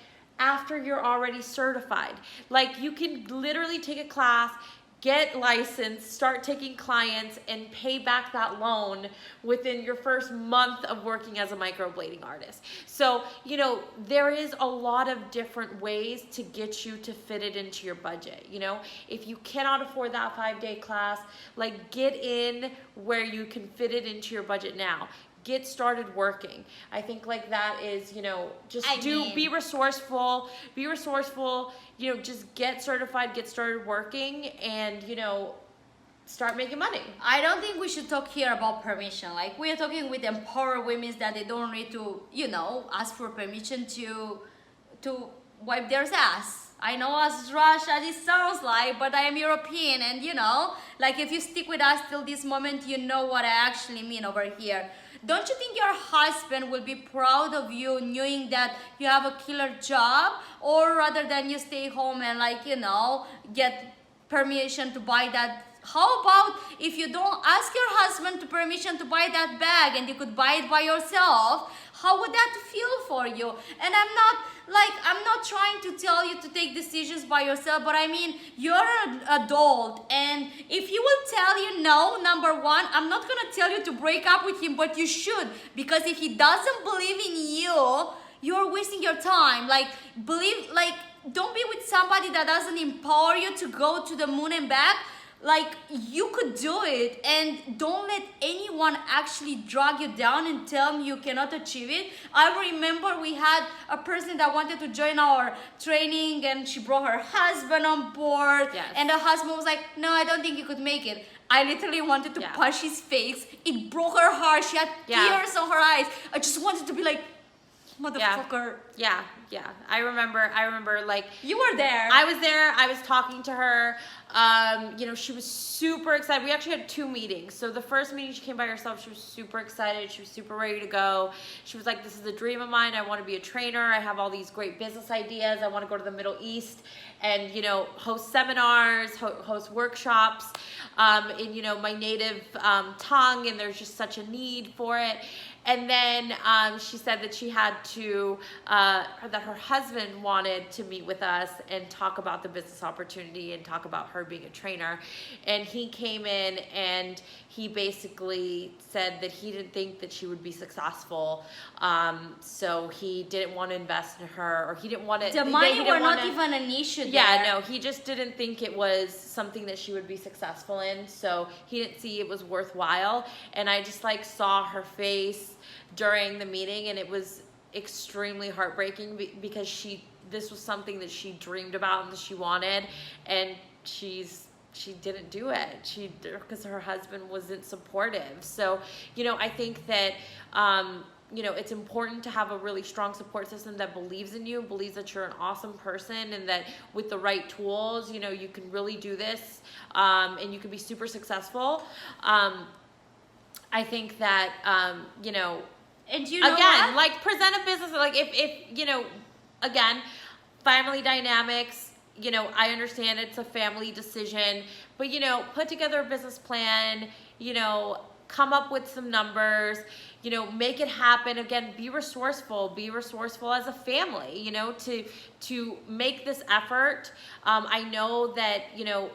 after you're already certified. Like, you can literally take a class, get licensed, start taking clients, and pay back that loan within your first month of working as a microblading artist. So, you know, there is a lot of different ways to get you to fit it into your budget. You know, if you cannot afford that 5-day class, like, get in where you can fit it into your budget now. get started working. I think like that is, you know, just be resourceful, you know, just get certified, get started working, and, you know, start making money. I don't think we should talk here about permission. Like, we are talking with empowered women that they don't need to, you know, ask for permission to wipe their ass. I know as Russia this sounds like, but I am European, and you know, like if you stick with us till this moment, you know what I actually mean over here. Don't you think your husband will be proud of you knowing that you have a killer job, or rather than you stay home and like, you know, get permission to buy that? How about if you don't ask your husband to permission to buy that bag and you could buy it by yourself? How would that feel for you? And I'm not trying to tell you to take decisions by yourself, but I mean, you're an adult, and if he will tell you no, number one, I'm not gonna tell you to break up with him, but you should, because if he doesn't believe in you, you're wasting your time. Don't be with somebody that doesn't empower you to go to the moon and back. Like, you could do it, and don't let anyone actually drag you down and tell you cannot achieve it. I remember we had a person that wanted to join our training, and she brought her husband on board. Yes. And the husband was like, no, I don't think you could make it. I literally wanted to punch his face. It broke her heart. She had tears on her eyes. I just wanted to be like, motherfucker. Yeah. I remember like, you were there. I was there. I was talking to her. You know, she was super excited. We actually had 2 meetings. So the first meeting, she came by herself. She was super excited. She was super ready to go. She was like, this is a dream of mine. I want to be a trainer. I have all these great business ideas. I want to go to the Middle East and, you know, host seminars, host workshops in, you know, my native tongue. And there's just such a need for it. And then she said that she had to, that her husband wanted to meet with us and talk about the business opportunity and talk about her being a trainer. And he came in and he basically said that he didn't think that she would be successful. So he didn't want to invest in her, or he didn't want to. The money were not even an issue there. Yeah, no, he just didn't think it was something that she would be successful in. So he didn't see it was worthwhile. And I just like saw her face during the meeting, and it was extremely heartbreaking because this was something that she dreamed about and that she wanted, and she didn't do it because her husband wasn't supportive. So, you know, I think that you know, it's important to have a really strong support system that believes in you, believes that you're an awesome person, and that with the right tools, you know, you can really do this, and you can be super successful. I think that you know, and you know again, what? like, present a business, like if you know, again, family dynamics, you know, I understand it's a family decision, but, you know, put together a business plan, you know, come up with some numbers, you know, make it happen. Again, be resourceful as a family, you know, to make this effort. I know that, you know,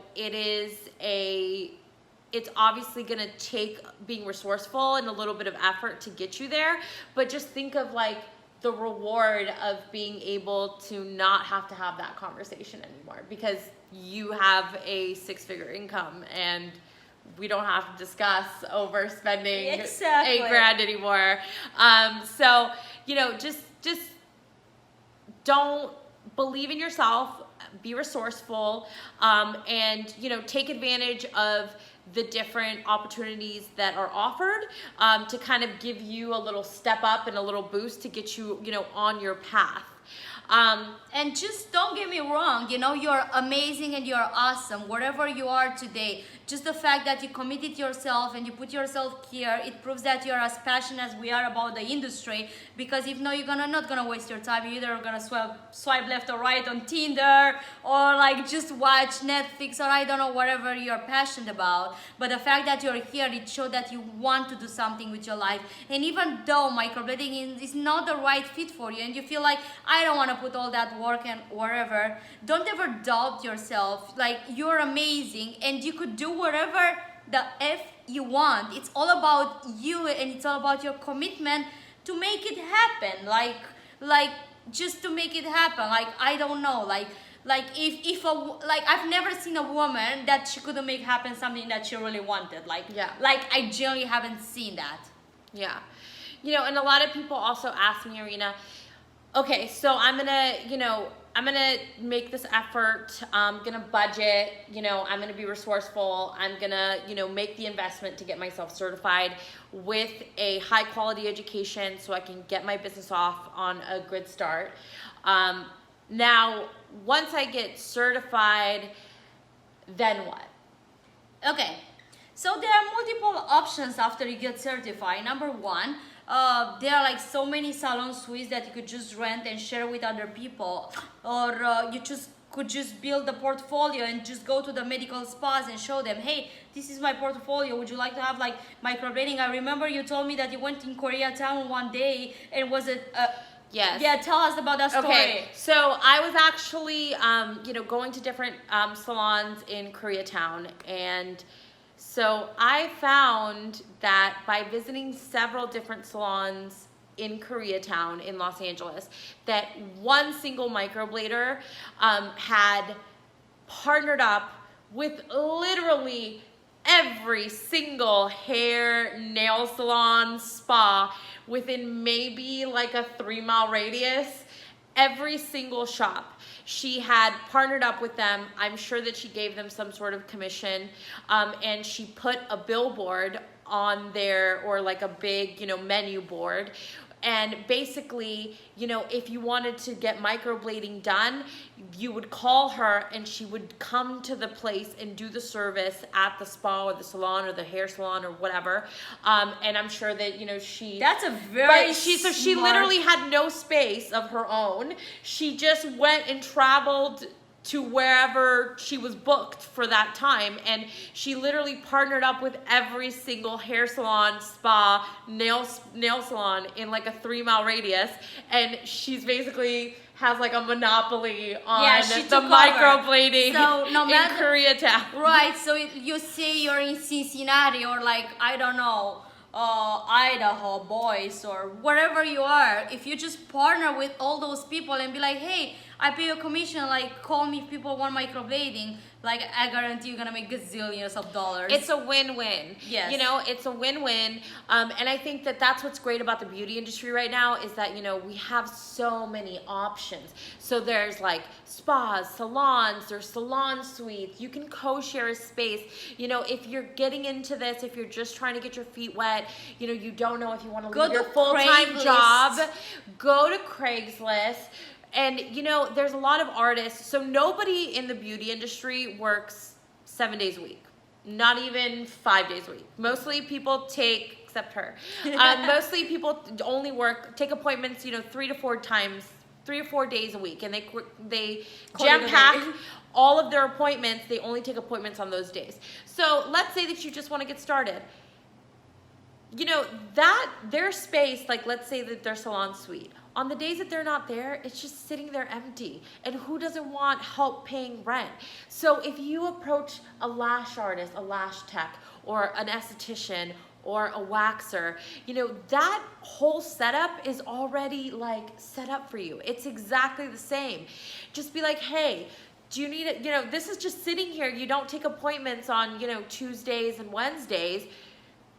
it's obviously going to take being resourceful and a little bit of effort to get you there, but just think of like the reward of being able to not have to have that conversation anymore, because you have a 6-figure income and we don't have to discuss over spending $8,000 anymore. So, you know, just don't believe in yourself, be resourceful, and, you know, take advantage of the different opportunities that are offered, to kind of give you a little step up and a little boost to get you, you know, on your path. And just don't get me wrong, you know, you're amazing and you're awesome, wherever you are today. Just the fact that you committed yourself and you put yourself here, it proves that you're as passionate as we are about the industry. Because if not, you're not gonna waste your time. You're either gonna swipe left or right on Tinder, or like just watch Netflix, or I don't know, whatever you're passionate about. But the fact that you're here, it shows that you want to do something with your life. And even though microblading is not the right fit for you, and you feel like, I don't want to put all that work and whatever, don't ever doubt yourself. Like, you're amazing and you could do whatever the F you want. It's all about you, and it's all about your commitment to make it happen. Like just to make it happen. Like, I don't know, like if I've never seen a woman that she couldn't make happen something that she really wanted. Like I generally haven't seen that. Yeah. And a lot of people also ask me, Irina, okay, so I'm gonna, I'm gonna make this effort, I'm gonna budget, I'm gonna be resourceful, I'm gonna, make the investment to get myself certified with a high quality education so I can get my business off on a good start. Now, once I get certified, then what? Okay, so there are multiple options after you get certified. Number one, there are like so many salon suites that you could just rent and share with other people, or you could just build a portfolio and just go to the medical spas and show them, hey, this is my portfolio, would you like to have like microblading? I remember you told me that you went in Koreatown one day and was it Yes. Yeah, tell us about that story. Okay, so I was actually, going to different salons in Koreatown, and so I found that by visiting several different salons in Koreatown in Los Angeles, that one single microblader had partnered up with literally every single hair, nail salon, spa within maybe like a 3-mile radius. Every single shop, she had partnered up with them. I'm sure that she gave them some sort of commission, and she put a billboard on there, or like a big, menu board. And basically, if you wanted to get microblading done, you would call her and she would come to the place and do the service at the spa or the salon or the hair salon or whatever. And I'm sure that, she... That's a very So she literally had no space of her own. She just went and traveled to wherever she was booked for that time, and she literally partnered up with every single hair salon, spa, nail salon in like a 3-mile radius, and she's basically has like a monopoly on the microblading in Koreatown. Right, so you say you're in Cincinnati or like, I don't know, Idaho, Boise, or wherever you are, if you just partner with all those people and be like, hey, I pay you a commission, like call me if people want microblading, like I guarantee you're gonna make gazillions of dollars. It's a win-win. Yes. It's a win-win. And I think that that's what's great about the beauty industry right now, is that, we have so many options. So there's like spas, salons, there's salon suites, you can co-share a space. If you're getting into this, if you're just trying to get your feet wet, you don't know if you want to leave your full-time job, go to Craigslist. And, there's a lot of artists. So nobody in the beauty industry works 7 days a week, not even 5 days a week. Mostly people except her, mostly people only take appointments, 3 to 4 days a week. And they jam pack all of their appointments. They only take appointments on those days. So let's say that you just want to get started. That their space, like let's say that their salon suite, on the days that they're not there, it's just sitting there empty. And who doesn't want help paying rent? So if you approach a lash artist, a lash tech, or an esthetician, or a waxer, that whole setup is already like set up for you. It's exactly the same. Just be like, hey, do you need it? This is just sitting here. You don't take appointments on, Tuesdays and Wednesdays.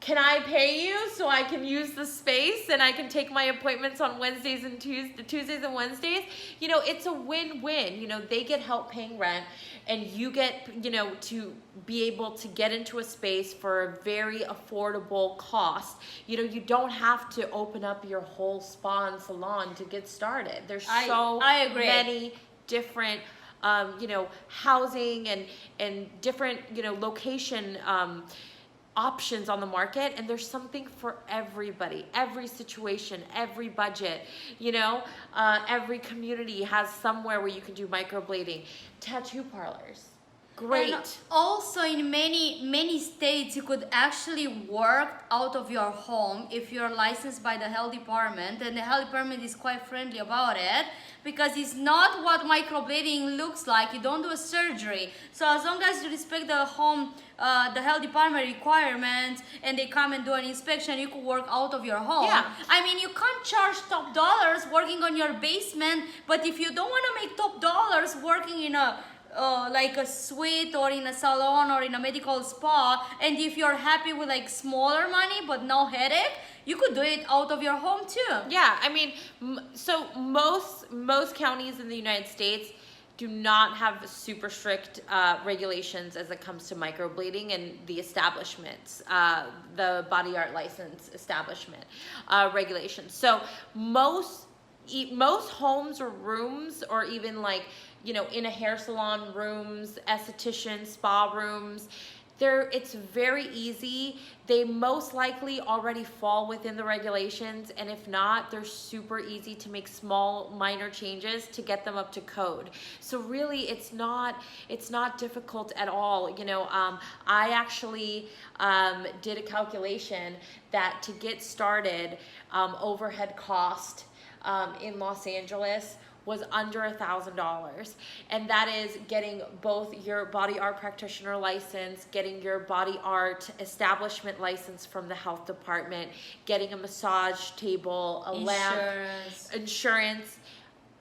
Can I pay you so I can use the space and I can take my appointments on Wednesdays and Tuesdays and Wednesdays? It's a win-win. They get help paying rent, and you get, to be able to get into a space for a very affordable cost. You don't have to open up your whole spa and salon to get started. There's so many different housing and different, location options on the market, and there's something for everybody, every situation, every budget. Every community has somewhere where you can do microblading. Tattoo parlors, great. And also in many states, you could actually work out of your home if you're licensed by the health department, and the health department is quite friendly about it, because it's not what microblading looks like. You don't do a surgery. So as long as you respect the health department requirements, and they come and do an inspection, you could work out of your home. Yeah. I mean, you can't charge top dollars working on your basement, but if you don't want to make top dollars working in a like a suite or in a salon or in a medical spa, and if you're happy with like smaller money but no headache, you could do it out of your home too. Yeah, I mean, so most counties in the United States do not have super strict regulations as it comes to microblading and the establishments, the body art license establishment regulations. So most homes or rooms, or even like, you know, in a hair salon rooms, esthetician, spa rooms, it's very easy. They most likely already fall within the regulations, and if not, they're super easy to make small minor changes to get them up to code. So really it's not difficult at all. You know, I actually did a calculation that to get started, overhead cost in Los Angeles was under $1,000, and that is getting both your body art practitioner license, getting your body art establishment license from the health department, getting a massage table, a lamp, insurance,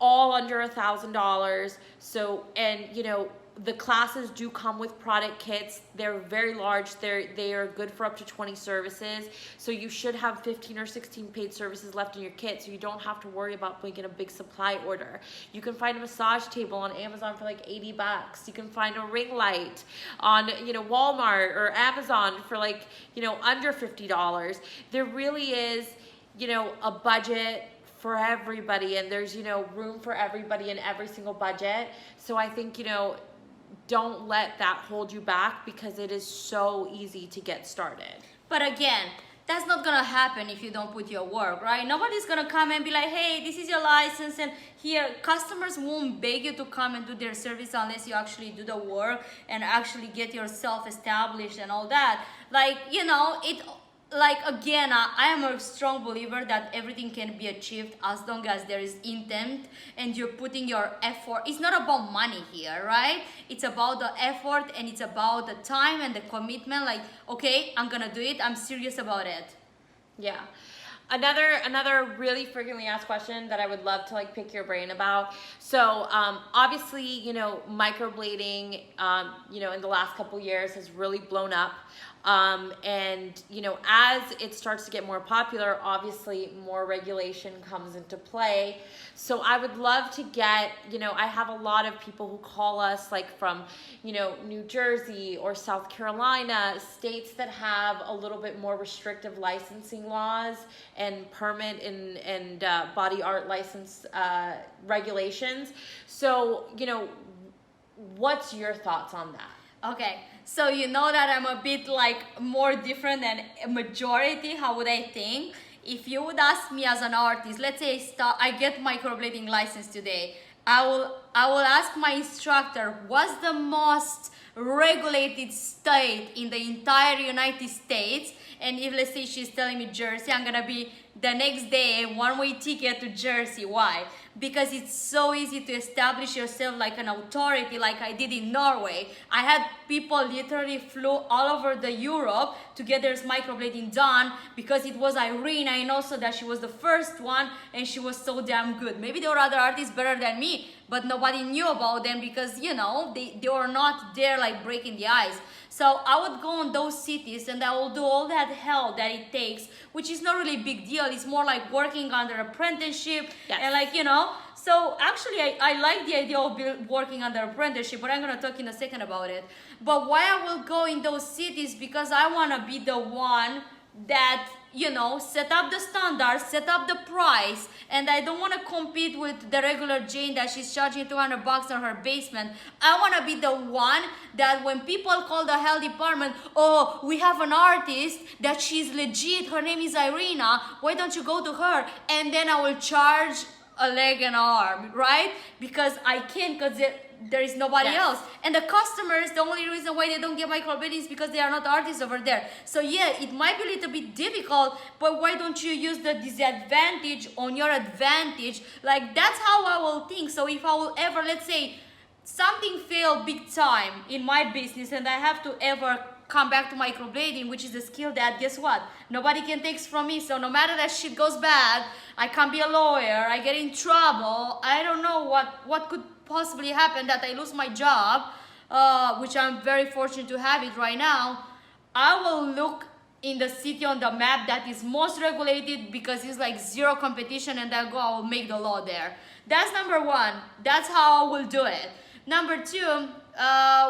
all under $1,000. So, and you know, the classes do come with product kits. They're very large. They are good for up to 20 services. So you should have 15 or 16 paid services left in your kit, so you don't have to worry about making a big supply order. You can find a massage table on Amazon for like 80 bucks. You can find a ring light on, you know, Walmart or Amazon for like, you know, under $50. There really is, you know, a budget for everybody, and there's, you know, room for everybody in every single budget. So I think, you know, don't let that hold you back, because it is so easy to get started. But again, that's not gonna happen if you don't put your work, right? Nobody's gonna come and be like, hey, this is your license, and here, customers won't beg you to come and do their service unless you actually do the work and actually get yourself established and all that. Like, you know, like, again, I am a strong believer that everything can be achieved as long as there is intent and you're putting your effort. It's not about money here, right? It's about the effort, and it's about the time and the commitment. Like, okay, I'm gonna do it. I'm serious about it. Yeah. Another really frequently asked question that I would love to like pick your brain about. So obviously, you know, microblading, you know, in the last couple years has really blown up. And you know, as it starts to get more popular, obviously more regulation comes into play. So I would love to get, you know, I have a lot of people who call us like from, you know, New Jersey or South Carolina, states that have a little bit more restrictive licensing laws and permit and body art license regulations. So, you know, what's your thoughts on that? Okay, so you know that I'm a bit like more different than a majority. How would I think? If you would ask me as an artist, let's say I get microblading license today, I will ask my instructor, what's the most regulated state in the entire United States? And if, let's say, she's telling me Jersey, I'm gonna be the next day one-way ticket to Jersey. Why? Because it's so easy to establish yourself like an authority, like I did in Norway. I had people literally flew all over the Europe to get their microblading done because it was Irina, and also that she was the first one and she was so damn good. Maybe there were other artists better than me, but nobody knew about them because, you know, they were not there like breaking the ice. So I would go in those cities and I will do all that hell that it takes, which is not really a big deal. It's more like working under apprenticeship. Yes. And like, you know, so actually I like the idea of working under apprenticeship, but I'm going to talk in a second about it. But why I will go in those cities? Because I want to be the one that, you know, set up the standards, set up the price, and I don't want to compete with the regular Jane that she's charging 200 bucks on her basement. I want to be the one that when people call the health department, oh, we have an artist that she's legit, her name is Irina, why don't you go to her? And then I will charge a leg and an arm, right? Because I can't, because there is nobody else. And the customers, the only reason why they don't get microblading is because they are not artists over there. So yeah, it might be a little bit difficult, but why don't you use the disadvantage on your advantage? Like, that's how I will think. So if I will ever, let's say, something fail big time in my business and I have to ever come back to microblading, which is a skill that, guess what, nobody can take from me. So no matter that shit goes bad, I can't be a lawyer, I get in trouble, I don't know what could possibly happen that I lose my job, which I'm very fortunate to have it right now, I will look in the city on the map that is most regulated because it's like zero competition, and I will make the law there. That's number one. That's how I will do it. Number two,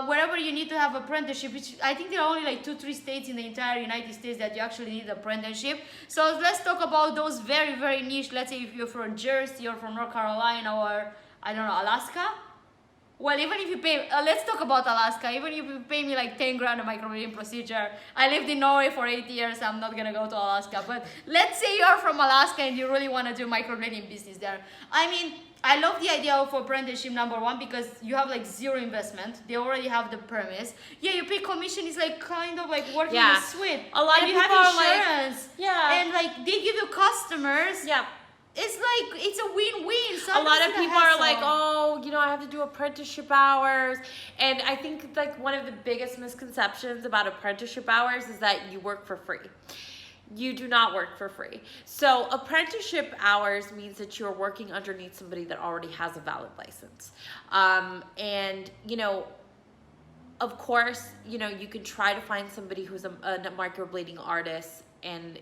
wherever you need to have apprenticeship, which I think there are only like 2-3 states in the entire United States that you actually need apprenticeship. So let's talk about those very, very niche. Let's say if you're from Jersey or from North Carolina or, I don't know, Alaska. Well, even if you pay, let's talk about Alaska. Even if you pay me like 10 grand a microblading procedure, I lived in Norway for 8 years. I'm not gonna go to Alaska. But let's say you are from Alaska and you really want to do microblading business there. I mean, I love the idea of apprenticeship, number one, because you have like zero investment. They already have the premise. Yeah, you pay commission. It's like kind of like working in a suite. A lot of you people have are insurance. like, and like they give you customers. Yeah. It's like, it's a win-win. A lot of people are like, oh, you know, I have to do apprenticeship hours. And I think like one of the biggest misconceptions about apprenticeship hours is that you work for free. You do not work for free. So apprenticeship hours means that you're working underneath somebody that already has a valid license. And, you know, of course, you know, you can try to find somebody who's a microblading artist and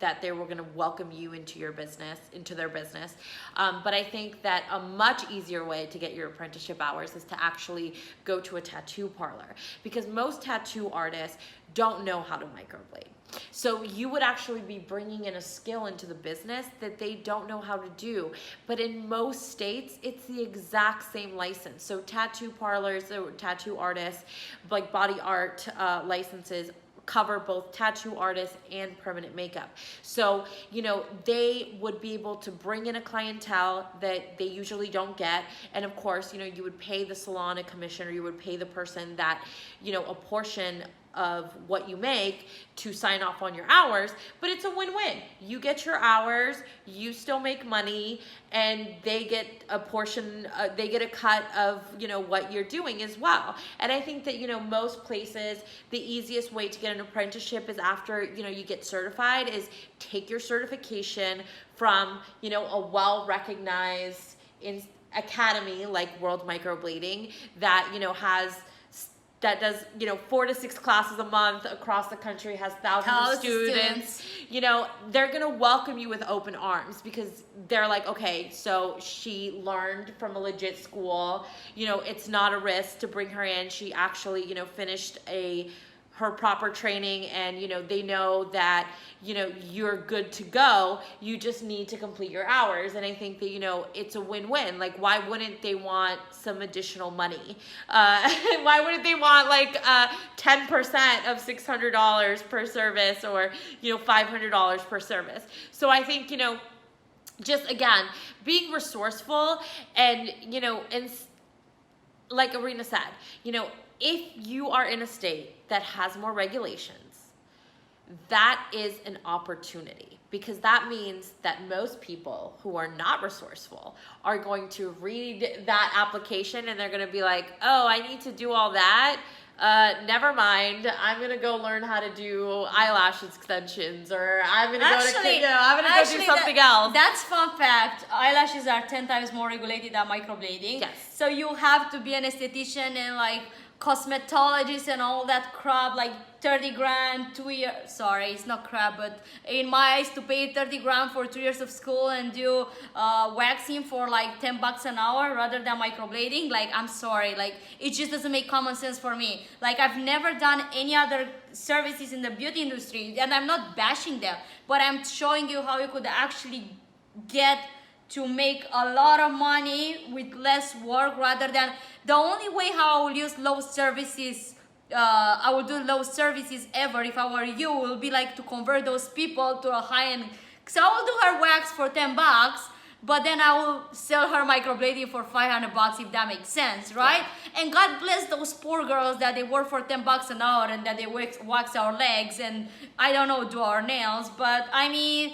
that they were going to welcome you into your business, into their business. But I think that a much easier way to get your apprenticeship hours is to actually go to a tattoo parlor, because most tattoo artists don't know how to microblade. So you would actually be bringing in a skill into the business that they don't know how to do. But in most states, it's the exact same license. So tattoo parlors, or tattoo artists, like body art licenses, cover both tattoo artists and permanent makeup. So, you know, they would be able to bring in a clientele that they usually don't get. And of course, you know, you would pay the salon a commission, or you would pay the person that, you know, a portion of what you make to sign off on your hours. But it's a win-win. You get your hours, you still make money, and they get a portion, they get a cut of, you know, what you're doing as well. And I think that, you know, most places, the easiest way to get an apprenticeship is after, you know, you get certified, is take your certification from, you know, a well-recognized academy like World Microblading that, you know, that does, you know, 4 to 6 classes a month across the country, has thousands of students. You know, they're gonna welcome you with open arms, because they're like, okay, so she learned from a legit school. You know, it's not a risk to bring her in. She actually, you know, finished her proper training, and, you know, they know that, you know, you're good to go. You just need to complete your hours. And I think that, you know, it's a win-win. Like, why wouldn't they want some additional money? Why wouldn't they want like 10% of $600 per service, or, you know, $500 per service? So I think, you know, just again, being resourceful, and, you know, and like Arena said, you know, if you are in a state that has more regulations, that is an opportunity, because that means that most people who are not resourceful are going to read that application and they're going to be like, oh, I need to do all that. Never mind. I'm gonna go learn how to do eyelash extensions, or I'm gonna go do something else. That's fun fact. Eyelashes are 10 times more regulated than microblading. Yes. So you have to be an esthetician and like cosmetologist and all that crap, like 30 grand, 2 years. Sorry, it's not crap, but in my eyes, to pay 30 grand for 2 years of school and do waxing for like $10 an hour rather than microblading, like, I'm sorry, like, it just doesn't make common sense for me. Like, I've never done any other services in the beauty industry, and I'm not bashing them, but I'm showing you how you could actually get to make a lot of money with less work, rather than the only way how I will use low services, I will do low services ever if I were you, will be like to convert those people to a high-end. So I will do her wax for $10, but then I will sell her microblading for $500, if that makes sense, right? Yeah. And God bless those poor girls that they work for $10 an hour and that they wax our legs and, I don't know, do our nails. But I mean,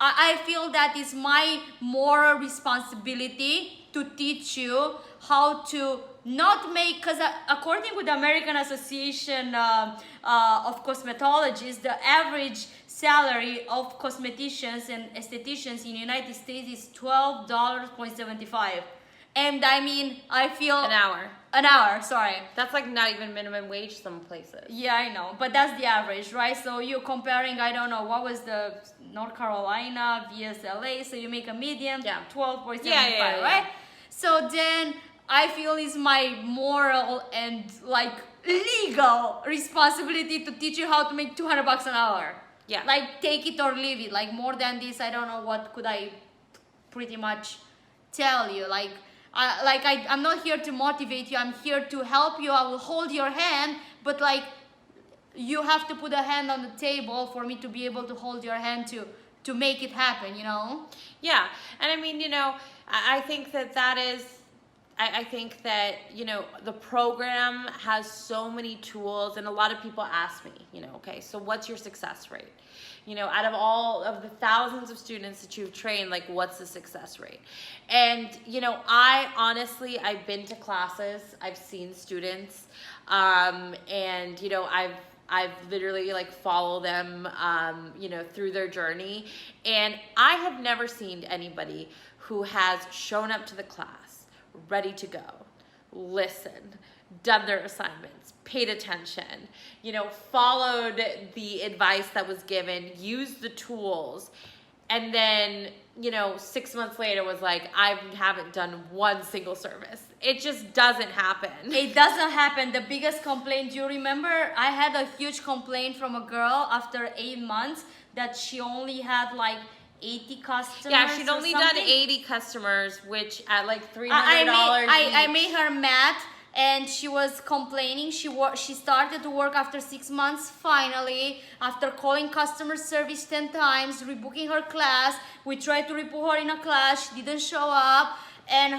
I feel that it's my moral responsibility to teach you how to not make, because according to the American Association of Cosmetologists, the average salary of cosmeticians and estheticians in the United States is $12.75. And I mean, I feel An hour. Sorry. That's like not even minimum wage some places. Yeah, I know, but that's the average, right? So you're comparing, I don't know, what was the North Carolina vs LA, so you make a median, 12.75, right? So then I feel it's my moral and like legal responsibility to teach you how to make $200 an hour. Yeah. Like take it or leave it. Like more than this, I don't know what could I pretty much tell you. I'm not here to motivate you. I'm here to help you. I will hold your hand, but like you have to put a hand on the table for me to be able to hold your hand to make it happen, you know? Yeah, and I mean, you know, I think that is, I think that, you know, the program has so many tools, and a lot of people ask me, you know, okay, so what's your success rate? You know, out of all of the thousands of students that you've trained, like, what's the success rate? And, you know, I've been to classes, I've seen students, and, you know, I've literally like follow them, you know, through their journey. And I have never seen anybody who has shown up to the class, ready to go, listened, done their assignments, paid attention, you know, followed the advice that was given, used the tools, and then, you know, 6 months later was like, I haven't done one single service. It just doesn't happen. It doesn't happen. The biggest complaint, do you remember? I had a huge complaint from a girl after 8 months that she only had like 80 customers. Yeah, she'd only done 80 customers, which at like $300 I made her mad, and she was complaining. She started to work after 6 months finally, after calling customer service 10 times, rebooking her class. We tried to rebook her in a class, she didn't show up, and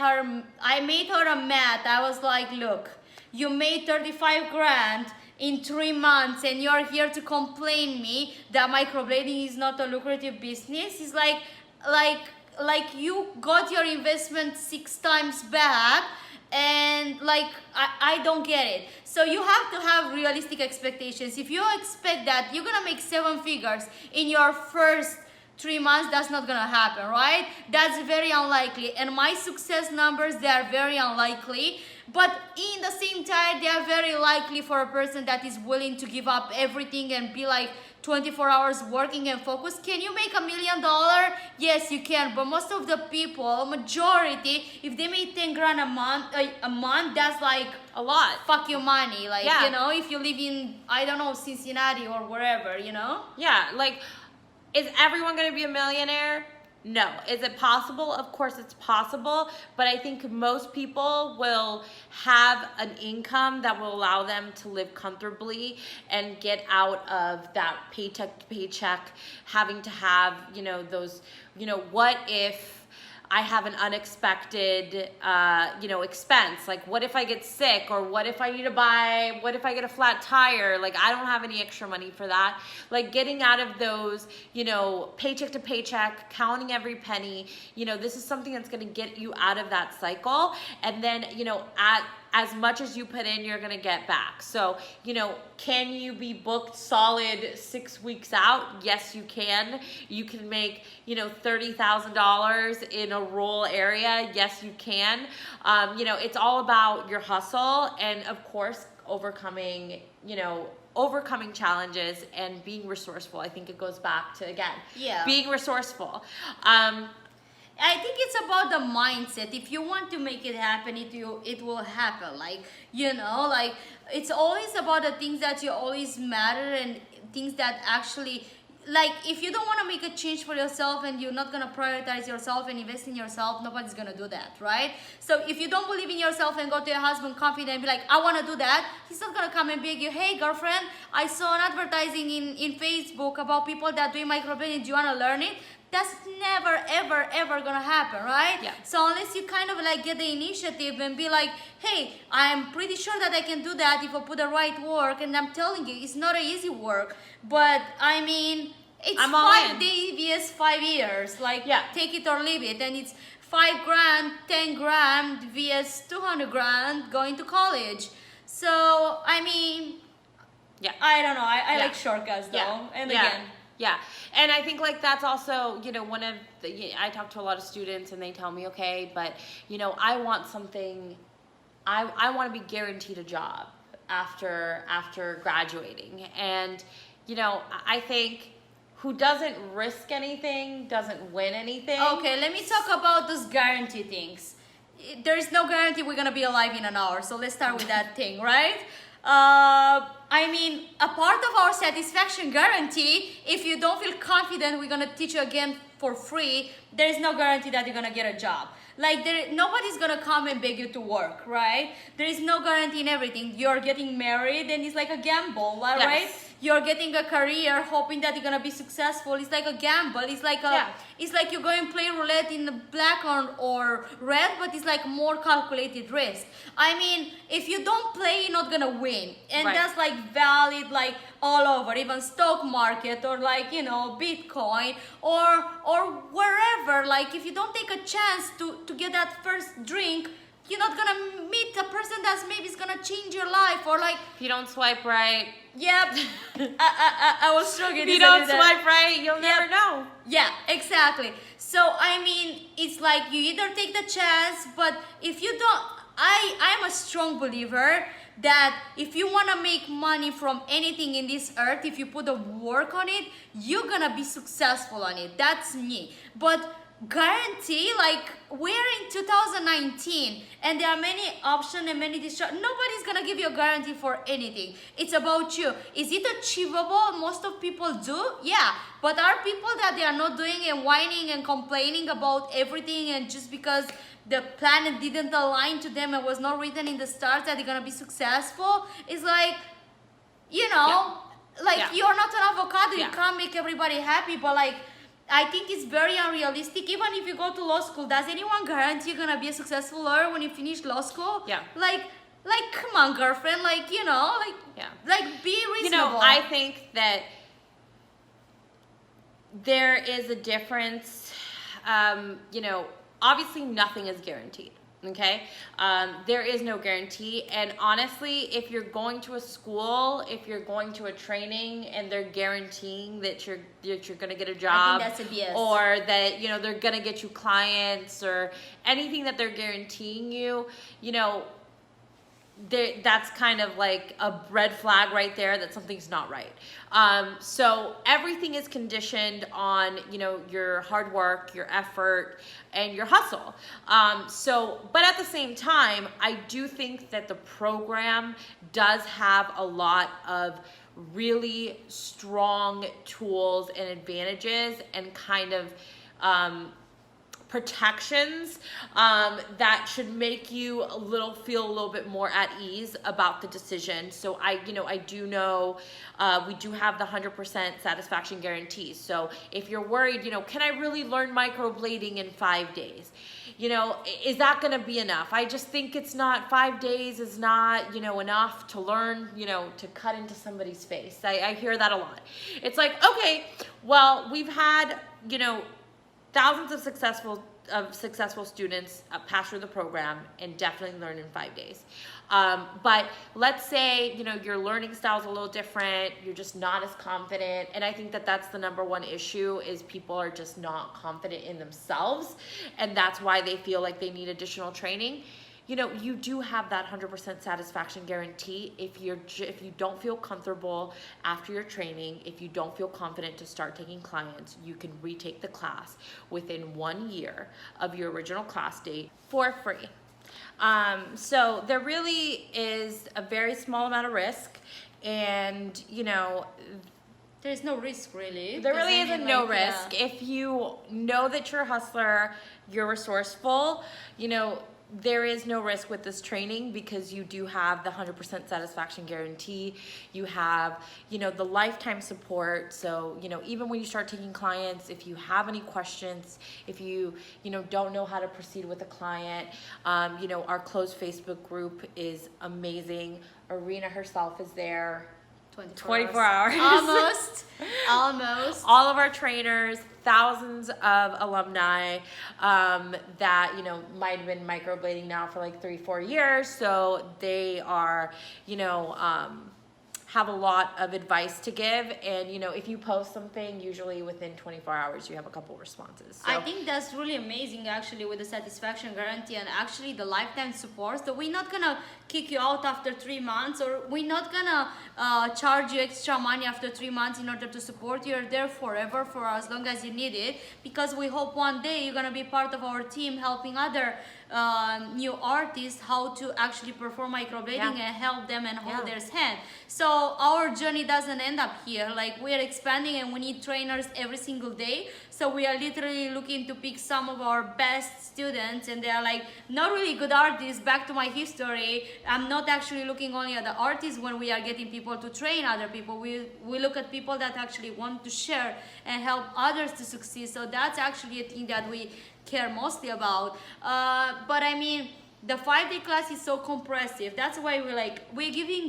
I made her a mad. I was like, look, you made 35 grand in 3 months and you're here to complain me that microblading is not a lucrative business. It's like you got your investment 6 times back, and like I don't get it. So you have to have realistic expectations. If you expect that you're gonna make 7 figures in your first 3 months, that's not gonna happen, right? That's very unlikely. And my success numbers, they are very unlikely, but in the same time, they are very likely for a person that is willing to give up everything and be like 24 hours working and focused. Can you make $1 million? Yes, you can. But most of the people, majority, if they make 10 grand a month, that's like a lot. Fuck your money. Like, you know, if you live in, I don't know, Cincinnati or wherever, you know? Yeah, like, is everyone going to be a millionaire? No. Is it possible? Of course it's possible, but I think most people will have an income that will allow them to live comfortably and get out of that paycheck to paycheck, having to have, you know, those, you know, what if I have an unexpected, you know, expense? Like, what if I get sick, or what if I need to buy, what if I get a flat tire? Like, I don't have any extra money for that. Like, getting out of those, you know, paycheck to paycheck, counting every penny, you know, this is something that's going to get you out of that cycle. And then, you know, as much as you put in, you're gonna get back. So, you know, can you be booked solid 6 weeks out? Yes, you can. You can make, you know, $30,000 in a rural area. Yes, you can. You know, it's all about your hustle and, of course, overcoming challenges and being resourceful. I think it goes back to, again, being resourceful. I think it's about the mindset. If you want to make it happen, it will happen. Like, you know, like, it's always about the things that you always matter, and things that actually, like, if you don't want to make a change for yourself and you're not going to prioritize yourself and invest in yourself, nobody's going to do that, right? So if you don't believe in yourself and go to your husband confident and be like, I want to do that, he's not going to come and beg you, hey girlfriend, I saw an advertising in Facebook about people that do microblading, do you want to learn it? That's never, ever, ever gonna happen, right? Yeah. So unless you kind of like get the initiative and be like, hey, I'm pretty sure that I can do that if I put the right work, and I'm telling you, it's not an easy work, but I mean, it's 5 days vs 5 years, like, take it or leave it, and it's 5 grand, 10 grand vs 200 grand going to college. So, I mean, I don't know, I like shortcuts though, and again. Yeah, and I think like that's also, you know, one of the, I talk to a lot of students and they tell me, okay, but you know, I want something, I want to be guaranteed a job after graduating. And you know, I think who doesn't risk anything doesn't win anything. Okay, let me talk about those guarantee things. There is no guarantee we're gonna be alive in an hour, so let's start with that thing, right? I mean, a part of our satisfaction guarantee, if you don't feel confident we're gonna teach you again for free, there is no guarantee that you're gonna get a job. Like, nobody's gonna come and beg you to work, right? There is no guarantee in everything. You're getting married and it's like a gamble, right? Yes. You're getting a career hoping that you're gonna be successful. It's like a gamble. It's like it's like you're going to play roulette in the black or red, but it's like more calculated risk. I mean, if you don't play, you're not gonna win, and Right. that's like valid like all over, even stock market or like, you know, Bitcoin or wherever. Like, if you don't take a chance to get that first drink, you're not gonna meet a person that's maybe is gonna change your life. Or like, If you don't swipe right, yep, I was struggling. if you don't swipe right, you'll never know. Yeah, exactly. So I mean, it's like you either take the chance, but if you don't, I'm a strong believer that if you want to make money from anything in this earth, if you put the work on it, you're gonna be successful on it. That's me. But guarantee, like, we're in 2019 and there are many options and many nobody's gonna give you a guarantee for anything. It's about you. Is it achievable? Most of people do, yeah, but are people that they are not doing and whining and complaining about everything, and just because the planet didn't align to them and was not written in the stars that they're gonna be successful? It's like, you know, like, you're not an avocado. You can't make everybody happy, but like, I think it's very unrealistic. Even if you go to law school, does anyone guarantee you're gonna be a successful lawyer when you finish law school? Yeah. Like, come on, girlfriend. Like, you know, like, be reasonable. You know, I think that there is a difference. You know, obviously nothing is guaranteed. Okay, there is no guarantee, and honestly, if you're going to a school, if you're going to a training, and they're guaranteeing that you're gonna get a job, I think that's a BS. or that, you know, they're gonna get you clients, or anything that they're guaranteeing you, you know, that's kind of like a red flag right there that something's not right. So everything is conditioned on, you know, your hard work, your effort, and your hustle. But at the same time, I do think that the program does have a lot of really strong tools and advantages and kind of protections that should make you feel a little bit more at ease about the decision. So I do know we do have the 100% satisfaction guarantee. So if you're worried, you know, can I really learn microblading in 5 days? You know, is that going to be enough? I just think it's not. 5 days is not, you know, enough to learn, you know, to cut into somebody's face. I hear that a lot. It's like, okay, well, we've had, you know, thousands of successful students pass through the program and definitely learn in 5 days. But let's say, you know, your learning style is a little different, you're just not as confident, and I think that that's the number one issue, is people are just not confident in themselves, and that's why they feel like they need additional training. You know, you do have that 100% satisfaction guarantee. If you don't feel comfortable after your training, if you don't feel confident to start taking clients, you can retake the class within 1 year of your original class date for free. So there really is a very small amount of risk, and you know, there's no risk really. There really isn't no risk. Yeah. If you know that you're a hustler, you're resourceful, you know, there is no risk with this training, because you do have the 100% satisfaction guarantee. You have, you know, the lifetime support. So, you know, even when you start taking clients, if you have any questions, if you know, don't know how to proceed with a client, you know, our closed Facebook group is amazing. Arena herself is there. 24 hours. Almost. All of our trainers, thousands of alumni that, you know, might have been microblading now for like 3-4 years. So they are, you know, have a lot of advice to give, and you know, if you post something, usually within 24 hours you have a couple responses. So I think that's really amazing actually with the satisfaction guarantee and actually the lifetime support. So we're not gonna kick you out after 3 months, or we're not gonna charge you extra money after 3 months in order to support you. You're there forever for as long as you need it, because we hope one day you're gonna be part of our team helping other new artists how to actually perform microblading and help them and hold their hand. So our journey doesn't end up here. Like, we are expanding and we need trainers every single day. So we are literally looking to pick some of our best students, and they are like not really good artists. Back to my history, I'm not actually looking only at the artists when we are getting people to train other people. We look at people that actually want to share and help others to succeed. So that's actually a thing that we care mostly about. But I mean, the 5-day class is so compressive. That's why we're giving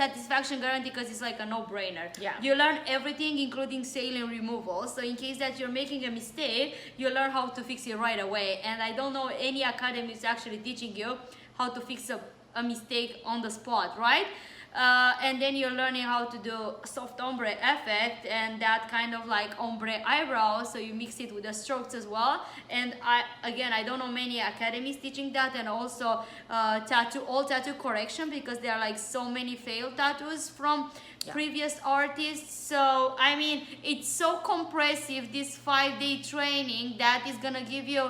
satisfaction guarantee, because it's like a no-brainer. Yeah. You learn everything, including saline removal. So in case that you're making a mistake, you learn how to fix it right away. And I don't know any academy is actually teaching you how to fix a mistake on the spot, right? And then you're learning how to do soft ombre effect and that kind of like ombre eyebrow, so you mix it with the strokes as well. And I don't know many academies teaching that, and also tattoo correction, because there are like so many failed tattoos from previous artists. So I mean, it's so compressive, this 5-day training, that is gonna give you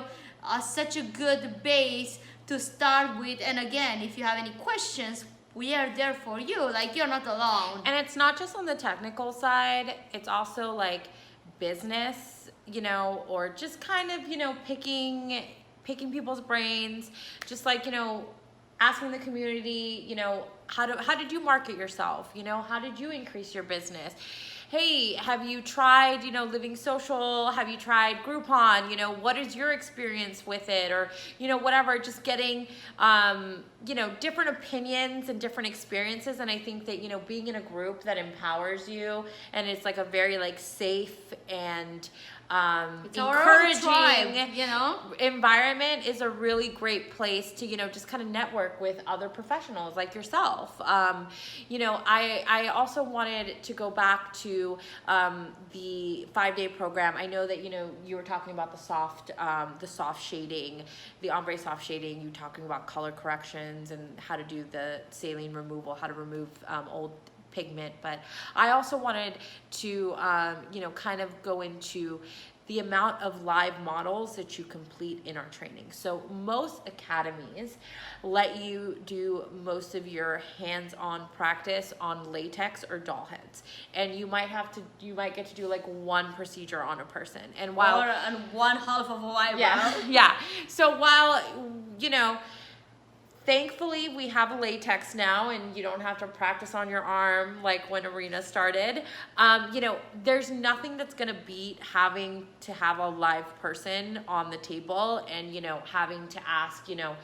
such a good base to start with. And again, if you have any questions, we are there for you. Like, you're not alone. And it's not just on the technical side, it's also like business, you know, or just kind of, you know, picking people's brains, just like, you know, asking the community, you know, how did you market yourself? You know, how did you increase your business? Hey, have you tried, you know, Living Social? Have you tried Groupon? You know, what is your experience with it? Or, you know, whatever, just getting, you know, different opinions and different experiences. And I think that, you know, being in a group that empowers you, and it's like a very like safe and encouraging tribe, you know, environment, is a really great place to, you know, just kind of network with other professionals like yourself. You know, I also wanted to go back to the 5-day program. I know that, you know, you were talking about the soft shading, the ombre soft shading. You talking about color corrections and how to do the saline removal, how to remove old pigment. But I also wanted to you know, kind of go into the amount of live models that you complete in our training. So most academies let you do most of your hands-on practice on latex or doll heads, and you might get to do like one procedure on a person, and while on one half of a eyebrow. yeah. So while, you know, thankfully, we have a latex now, and you don't have to practice on your arm like when Arena started. You know, there's nothing that's gonna beat having to have a live person on the table, and, you know, having to ask, you know,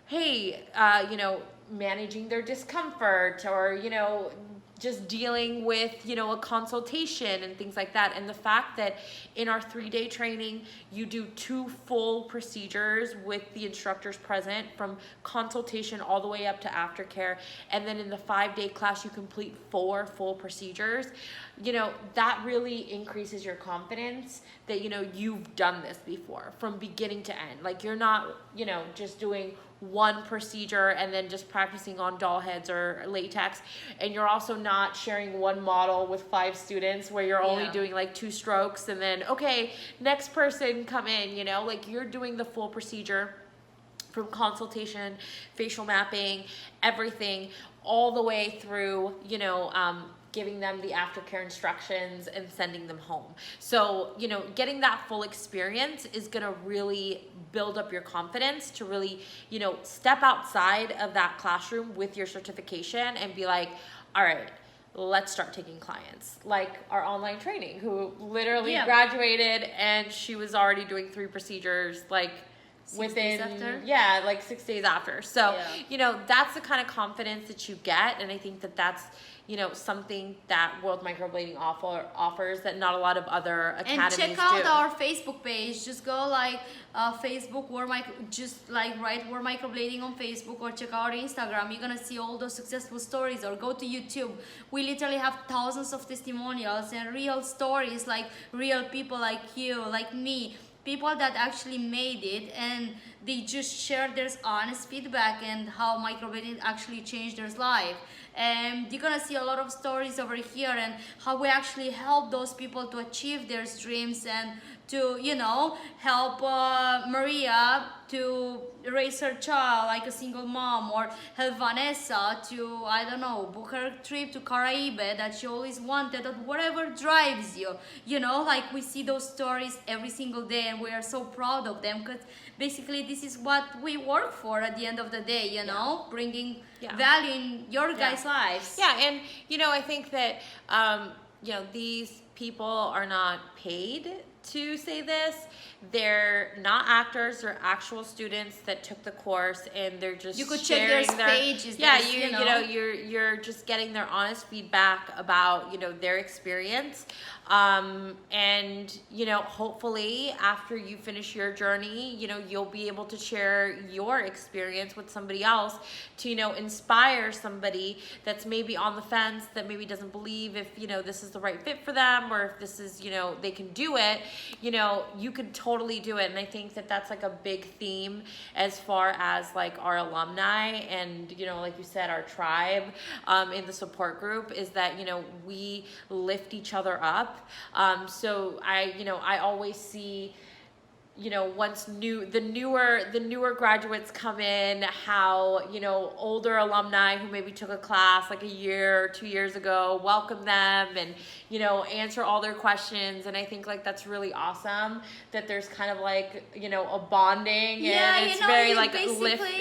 hey, you know, managing their discomfort, or, you know, just dealing with, you know, a consultation and things like that. And the fact that in our 3-day training, you do 2 full procedures with the instructors present, from consultation all the way up to aftercare. And then in the 5-day class, you complete 4 full procedures. You know, that really increases your confidence that, you know, you've done this before from beginning to end. Like, you're not, you know, just doing one procedure and then just practicing on doll heads or latex, and you're also not sharing one model with 5 students where you're only doing like 2 strokes and then, okay, next person come in, you know, like, you're doing the full procedure from consultation, facial mapping, everything, all the way through, you know, giving them the aftercare instructions and sending them home. So, you know, getting that full experience is gonna really build up your confidence to really, you know, step outside of that classroom with your certification and be like, all right, let's start taking clients. Like our online training, who literally graduated and she was already doing 3 procedures like within 6 days after? yeah, like 6 days after. So Yeah. you know, that's the kind of confidence that you get, and I think that that's, you know, something that World Microblading offers that not a lot of other academies do. And check out our Facebook page. Just go like Facebook just like write World Microblading on Facebook, or check out our Instagram. You're gonna see all those successful stories, or go to YouTube. We literally have thousands of testimonials and real stories, like real people like you, like me, people that actually made it, and they just share their honest feedback and how microblading actually changed their life. And you're gonna see a lot of stories over here, and how we actually help those people to achieve their dreams, and to, you know, help Maria to raise her child like a single mom, or help Vanessa to, I don't know, book her trip to Caraíbe that she always wanted, or whatever drives you. You know, like we see those stories every single day, and we are so proud of them, because basically this is what we work for at the end of the day, you know, bringing value in your guys' lives. Yeah, and you know, I think that you know, these people are not paid to say this. They're not actors, they're actual students that took the course, and they're just you could check their pages. Yeah, you know, you're just getting their honest feedback about, you know, their experience. And you know, hopefully after you finish your journey, you know, you'll be able to share your experience with somebody else to, you know, inspire somebody that's maybe on the fence, that maybe doesn't believe if, you know, this is the right fit for them, or if this is, you know, they can do it. You know, you could totally do it. And I think that that's like a big theme as far as like our alumni, and, you know, like you said, our tribe in the support group, is that, you know, we lift each other up. So I always see, you know, once the newer graduates come in, how, you know, older alumni who maybe took a class like a year or 2 years ago, welcome them and, you know, answer all their questions. And I think like that's really awesome that there's kind of like, you know, a bonding, and it's very like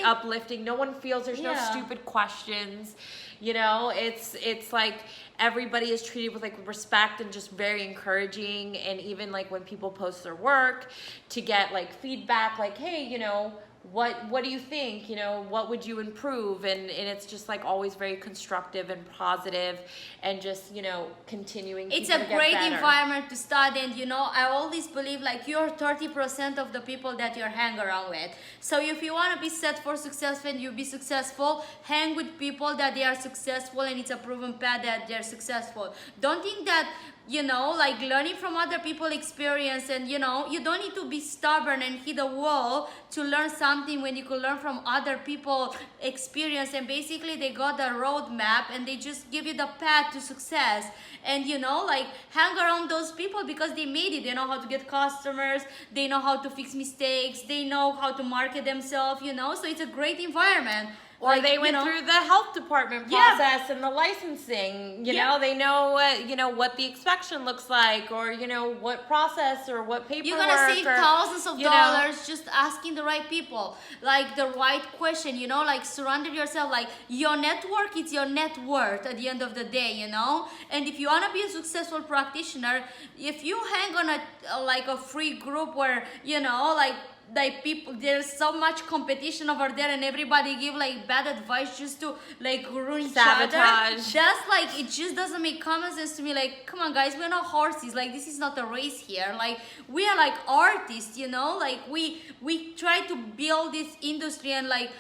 uplifting. No one feels there's no stupid questions. You know, it's like everybody is treated with like respect, and just very encouraging. And even like when people post their work, to get like feedback, like, hey, you know, what do you think? You know, what would you improve? And it's just like always very constructive and positive, and just, you know, continuing. It's a great environment to study, and you know, I always believe like you're 30% of the people that you're hang around with. So if you want to be set for success and you be successful, hang with people that they are successful, and it's a proven path that they're successful. Don't think that, you know, like learning from other people's experience, and you know, you don't need to be stubborn and hit a wall to learn something when you could learn from other people's experience. And basically they got the roadmap, and they just give you the path to success. And you know, like hang around those people because they made it. They know how to get customers, they know how to fix mistakes, they know how to market themselves, you know. So it's a great environment. Or like, they went through the health department process and the licensing. You know, they know what, you know, what the inspection looks like, or, you know, what process or what paperwork. You're gonna save thousands of dollars just asking the right people, like the right question. You know, like surround yourself. Like your network is your net worth at the end of the day. You know, and if you wanna be a successful practitioner, if you hang on a free group where, you know, like people, there's so much competition over there, and everybody give like bad advice just to like ruin each other. That's like, it just doesn't make common sense to me. Like, come on guys, we're not horses. Like, this is not a race here. Like, we are like artists, you know. Like we try to build this industry, and like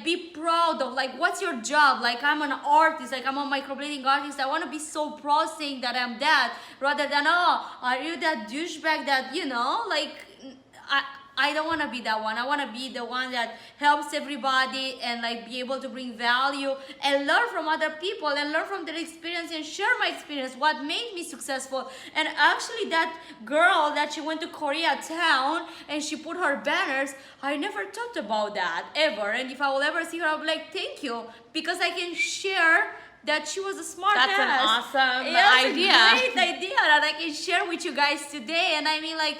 be proud of like, what's your job? Like, I'm an artist, like I'm a microblading artist. I want to be so proud saying that I'm that, rather than, oh, are you that douchebag that, you know, like I don't want to be that one. I want to be the one that helps everybody, and like be able to bring value and learn from other people, and learn from their experience, and share my experience, what made me successful. And actually that girl that she went to Koreatown and she put her banners, I never thought about that ever. And if I will ever see her, I'll be like, thank you, because I can share that she was a smart ass. That's an awesome idea. A great idea that I can share with you guys today. And I mean, like,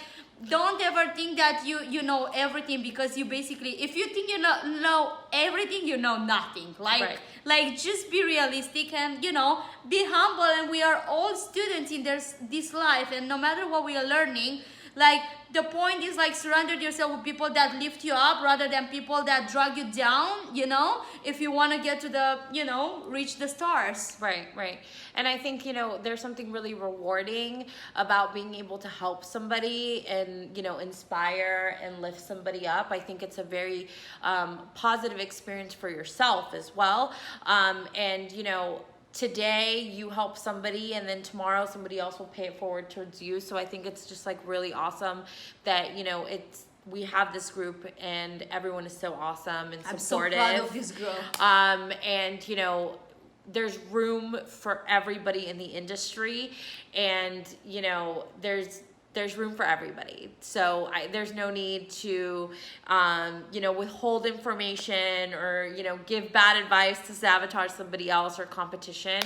don't ever think that you know everything, because you basically, if you think you know everything, you know nothing. Like just be realistic, and you know, be humble. And we are all students in this life, and no matter what we are learning, Like, the point is like surround yourself with people that lift you up rather than people that drag you down, you know, if you want to get to the, you know, reach the stars. Right, right. And I think, you know, there's something really rewarding about being able to help somebody and, you know, inspire and lift somebody up. I think it's a very positive experience for yourself as well. And, you know, today you help somebody and then tomorrow somebody else will pay it forward towards you. So I think it's just like really awesome that, you know, we have this group and everyone is so awesome and supportive. I'm so proud of this girl. And you know, there's room for everybody in the industry, and you know, there's room for everybody. So there's no need to, you know, withhold information or, you know, give bad advice to sabotage somebody else or competition,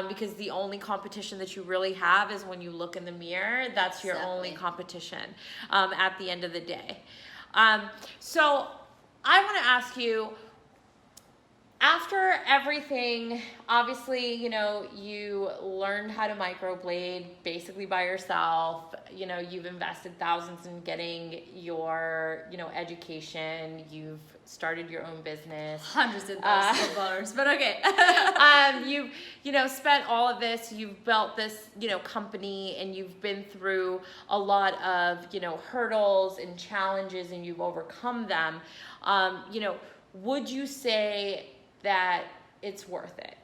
because the only competition that you really have is when you look in the mirror. That's your only competition at the end of the day. So I want to ask you, after everything, obviously, you know, you learned how to microblade basically by yourself. You know, you've invested thousands in getting your, you know, education. You've started your own business. Hundreds of thousands of dollars, but okay. You've, you know, spent all of this. You've built this, you know, company, and you've been through a lot of, you know, hurdles and challenges, and you've overcome them. You know, would you say that it's worth it?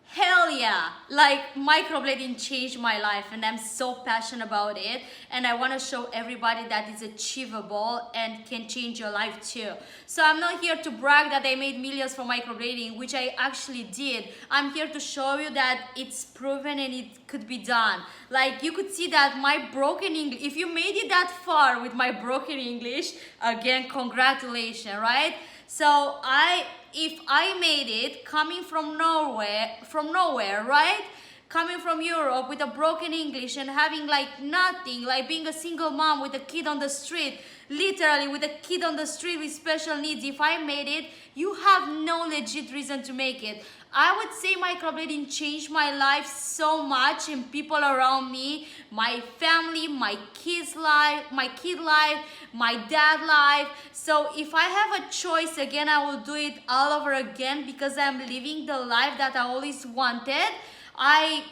Hell yeah. Like, microblading changed my life and I'm so passionate about it, and I want to show everybody that it's achievable and can change your life too. So I'm not here to brag that I made millions from microblading, which I actually did. I'm here to show you that it's proven and it could be done. Like, you could see that my broken English, if you made it that far with my broken English, again, congratulations, right? So if I made it coming from nowhere, right? Coming from Europe with a broken English and having like nothing, like being a single mom with a kid on the street, literally with a kid on the street with special needs. If I made it, you have no legit reason to make it. I would say microblading changed my life so much, and people around me, my family, my kid's life, my kid life, my dad life. So if I have a choice again, I will do it all over again because I'm living the life that I always wanted. I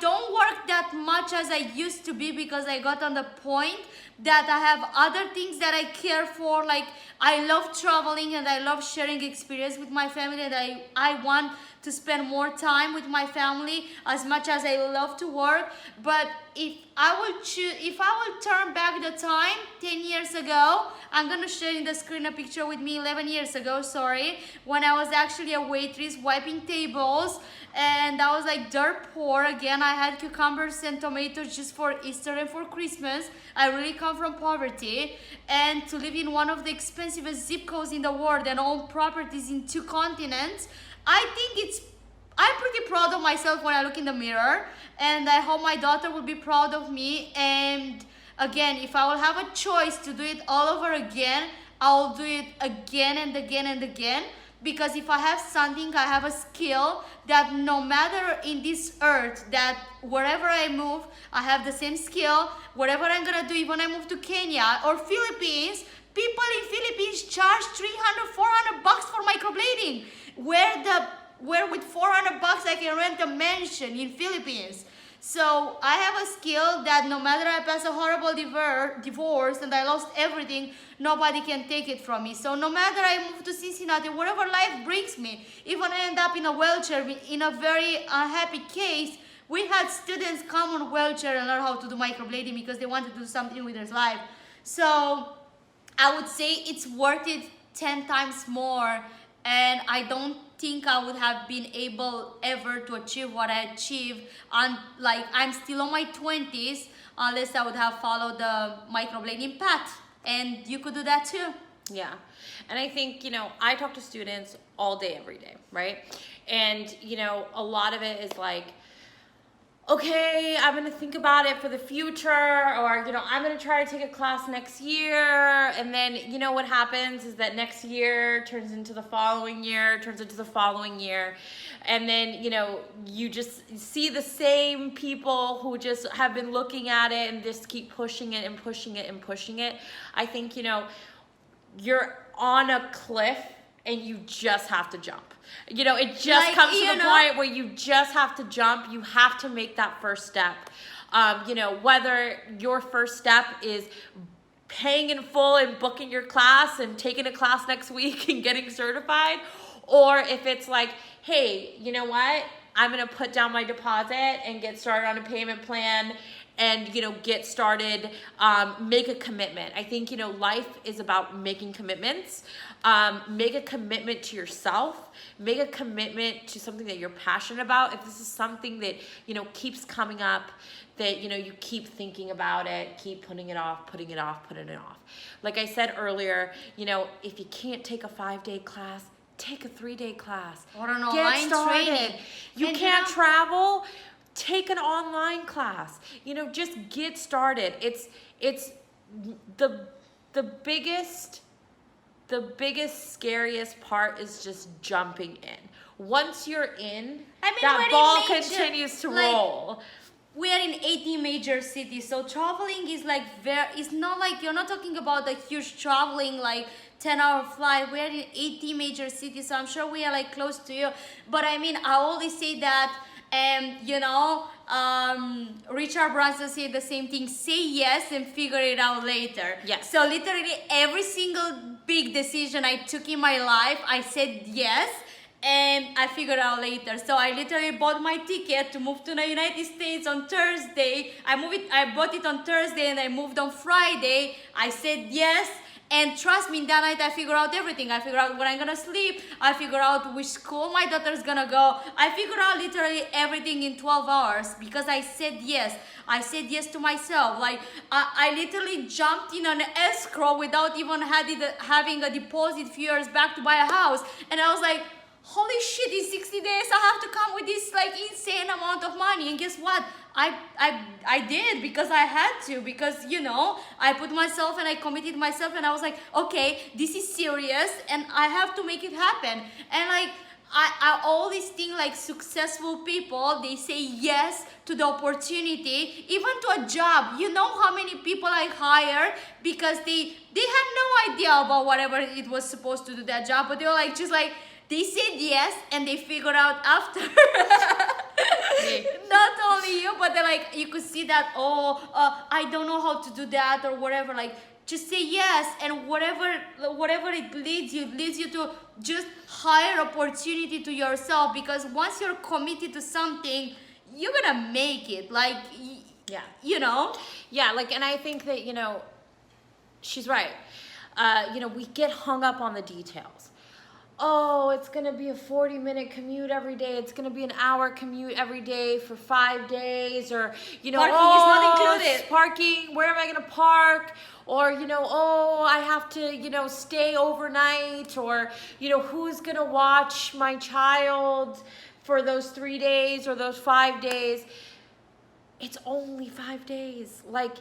don't work that much as I used to be because I got on the point that I have other things that I care for. Like, I love traveling and I love sharing experience with my family, and I want to spend more time with my family as much as I love to work. But if I will turn back the time 10 years ago, I'm gonna share in the screen a picture with me 11 years ago, sorry, when I was actually a waitress wiping tables, and I was like dirt poor. Again, I had cucumbers and tomatoes just for Easter and for Christmas. I really come from poverty, and to live in one of the expensivest zip codes in the world and own properties in 2 continents, I'm pretty proud of myself when I look in the mirror, and I hope my daughter will be proud of me. And again, if I will have a choice to do it all over again, I'll do it again and again and again. Because if I have something, I have a skill that no matter in this earth, that wherever I move, I have the same skill. Whatever I'm gonna do, even I move to Kenya or Philippines, people in Philippines charge 300, 400 bucks for microblading. Where with 400 bucks I can rent a mansion in Philippines. So I have a skill that no matter I pass a horrible divorce and I lost everything, nobody can take it from me. So no matter I move to Cincinnati, wherever life brings me, even I end up in a wheelchair, in a very unhappy case, we had students come on wheelchair and learn how to do microblading because they want to do something with their life. So I would say it's worth it 10 times more, and I don't think I would have been able ever to achieve what I achieved. Like, I'm still on my 20s unless I would have followed the microblading path, and you could do that too. Yeah. And I think, you know, I talk to students all day, every day, right? And, you know, a lot of it is like, okay, I'm going to think about it for the future, or, I'm going to try to take a class next year. And then, what happens is that next year turns into the following year, turns into the following year. And then, you just see the same people who just have been looking at it and just keep pushing it and pushing it and pushing it. I think, you're on a cliff and you just have to jump. It just comes to the point where you just have to jump. You have to make that first step. Whether your first step is paying in full and booking your class and taking a class next week and getting certified, or if it's like, hey, you know what? I'm going to put down my deposit and get started on a payment plan and, get started, make a commitment. I think, life is about making commitments. Make a commitment to yourself. Make a commitment to something that you're passionate about. If this is something that, keeps coming up, that, you keep thinking about it, keep putting it off. Like I said earlier, if you can't take a 5-day class, take a 3-day class. Or an online training. You can't travel, take an online class. Just get started. It's the biggest, scariest part is just jumping in. Once you're in, that ball continues to roll. We are in 80 major cities, so traveling is like it's not like you're not talking about a huge traveling like 10-hour flight. We are in 80 major cities, so I'm sure we are like close to you. But I mean, I always say that, Richard Branson said the same thing: say yes and figure it out later. Yes. So literally every single big decision I took in my life, I said yes. And I figured out later. So I literally bought my ticket to move to the United States on Thursday. I bought it on Thursday and I moved on Friday. I said yes. And trust me, that night I figured out everything. I figured out where I'm gonna sleep. I figured out which school my daughter's gonna go. I figured out literally everything in 12 hours because I said yes. I said yes to myself. Like I literally jumped in an escrow without even having a deposit few years back to buy a house. And I was like, holy shit, in 60 days I have to come with this like insane amount of money. And guess what? I did, because I had to, because I put myself and I committed myself, and I was like, okay, this is serious and I have to make it happen. And like I always think like successful people, they say yes to the opportunity, even to a job. You know how many people I hire because they had no idea about whatever it was supposed to do that job, but they were like, just like, they said yes and they figured out after. Not only you, but they're like, you could see that, I don't know how to do that or whatever. Like, just say yes, and whatever it leads you to just higher opportunity to yourself, because once you're committed to something, you're gonna make it. Like, Yeah, like, and I think that, she's right. We get hung up on the details. Oh, it's going to be a 40-minute commute every day. It's going to be an hour commute every day for 5 days. Or, parking is not included. Parking, where am I going to park? Or, I have to, stay overnight. Or, who's going to watch my child for those 3 days or those 5 days? It's only 5 days. Like,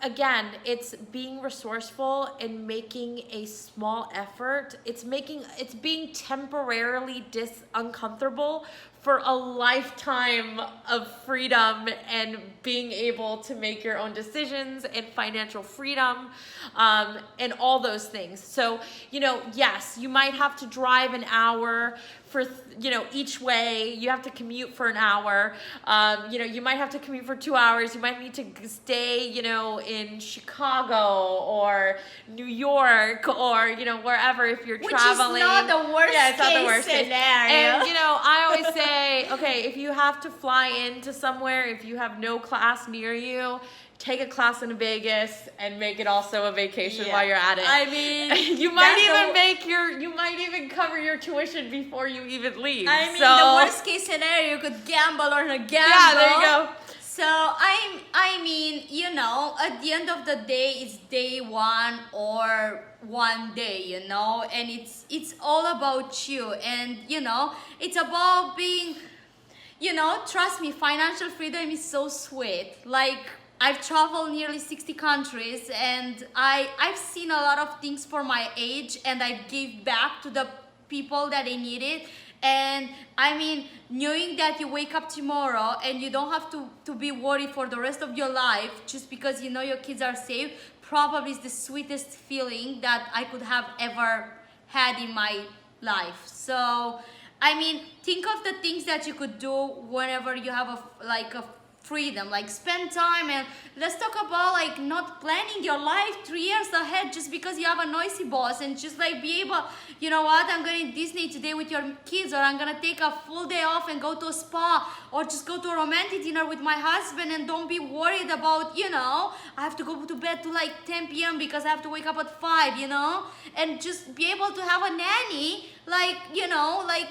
again, it's being resourceful and making a small effort. It's being temporarily uncomfortable for a lifetime of freedom and being able to make your own decisions and financial freedom, and all those things. So, yes, you might have to drive an hour for, each way. You have to commute for an hour. You might have to commute for 2 hours. You might need to stay, in Chicago or New York or, wherever, if you're traveling. Which is not the worst case scenario. And, I always say, okay, if you have to fly into somewhere, if you have no class near you, take a class in Vegas and make it also a vacation while you're at it. I mean, you might even cover your tuition before you even leave. I mean, the worst case scenario, you could gamble on a gamble. Yeah, there you go. So I mean, at the end of the day, it's day one or one day, and it's all about you, and it's about being. you know, trust me, financial freedom is so sweet. Like, I've traveled nearly 60 countries, and I've seen a lot of things for my age, and I give back to the people that they need it. And I mean, knowing that you wake up tomorrow and you don't have to be worried for the rest of your life just because you know your kids are safe, probably is the sweetest feeling that I could have ever had in my life. So I mean, think of the things that you could do whenever you have a freedom, like spend time. And let's talk about like not planning your life 3 years ahead just because you have a noisy boss, and just like be able, you know what, I'm going to Disney today with your kids, or I'm gonna take a full day off and go to a spa, or just go to a romantic dinner with my husband, and don't be worried about, you know, I have to go to bed to like 10 p.m. because I have to wake up at 5, you know, and just be able to have a nanny, like, you know, like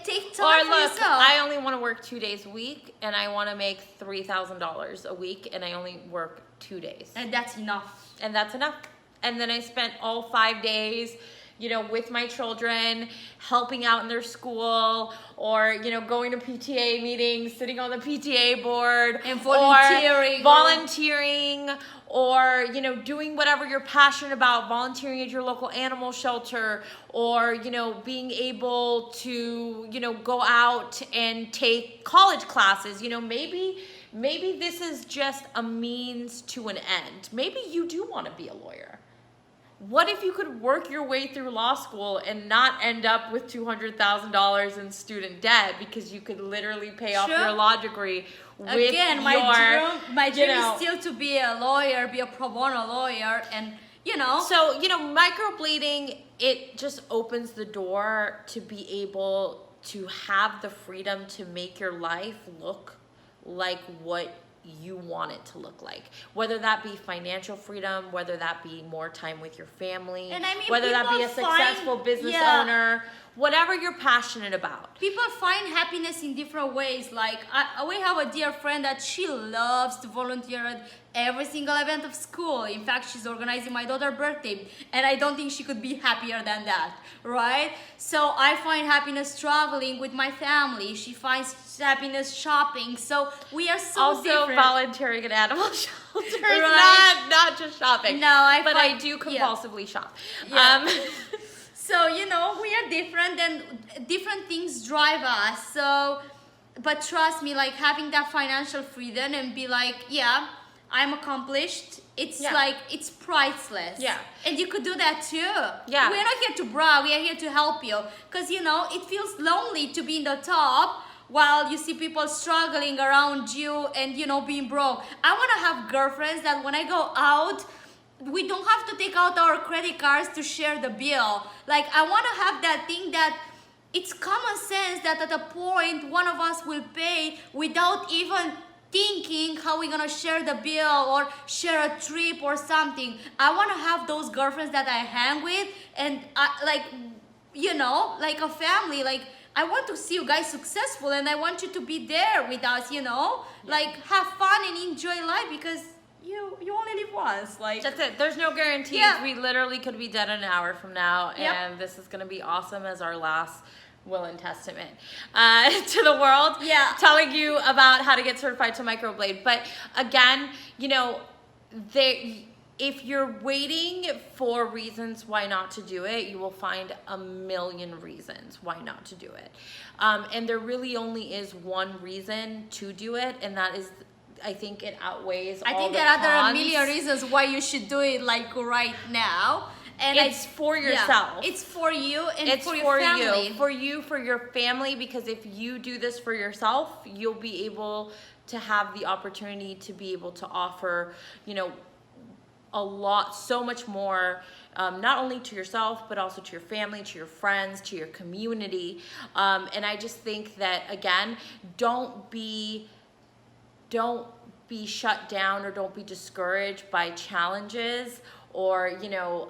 take time for yourself. I only want to work 2 days a week, and I want to make $3,000 a week, and I only work 2 days. And that's enough. And that's enough. And then I spent all 5 days, you know, with my children, helping out in their school, or, you know, going to PTA meetings, sitting on the PTA board, and volunteering, or, you know, doing whatever you're passionate about, volunteering at your local animal shelter, or, you know, being able to, you know, go out and take college classes. You know, maybe this is just a means to an end. Maybe you do want to be a lawyer. What if you could work your way through law school and not end up with $200,000 in student debt, because you could literally pay off your law degree with my dream is still to be a lawyer, be a pro bono lawyer, and you know. So, you know, microblading, it just opens the door to be able to have the freedom to make your life look like what you want it to look like, whether that be financial freedom, whether that be more time with your family, and I mean, whether that be a successful business owner, whatever you're passionate about. People find happiness in different ways. Like we have a dear friend that she loves to volunteer at every single event of school. In fact, she's organizing my daughter's birthday, and I don't think she could be happier than that, right? So I find happiness traveling with my family. She finds happiness shopping. So we are so different. Volunteering at animal shelters, right? not just shopping. No, I do compulsively shop. Yeah. So, you know, we are different, and different things drive us. So, but trust me, like having that financial freedom and be like, yeah, I'm accomplished. It's like, it's priceless. Yeah. And you could do that too. Yeah. We're not here to brag. We are here to help you. Because, you know, it feels lonely to be in the top while you see people struggling around you and, you know, being broke. I want to have girlfriends that when I go out, we don't have to take out our credit cards to share the bill. Like, I want to have that thing that it's common sense that at a point one of us will pay without even thinking how we're gonna share the bill or share a trip or something. I want to have those girlfriends that I hang with, and like, you know, like a family. Like, I want to see you guys successful, and I want you to be there with us, you know, like have fun and enjoy life, because you only live once. Like, that's it. There's no guarantees. Yeah. We literally could be dead in an hour from now, and this is gonna be awesome as our last will and testament to the world. Yeah. Telling you about how to get certified to microblade. But again, you know, if you're waiting for reasons why not to do it, you will find a million reasons why not to do it. And there really only is one reason to do it, and that is, I think it outweighs all the cons. I think there are a million reasons why you should do it, like right now. And it's for yourself. Yeah, it's for you and it's for your family. For your family, because if you do this for yourself, you'll be able to have the opportunity to be able to offer, you know, so much more, not only to yourself, but also to your family, to your friends, to your community. And I just think that, again, don't be shut down or don't be discouraged by challenges, or, you know,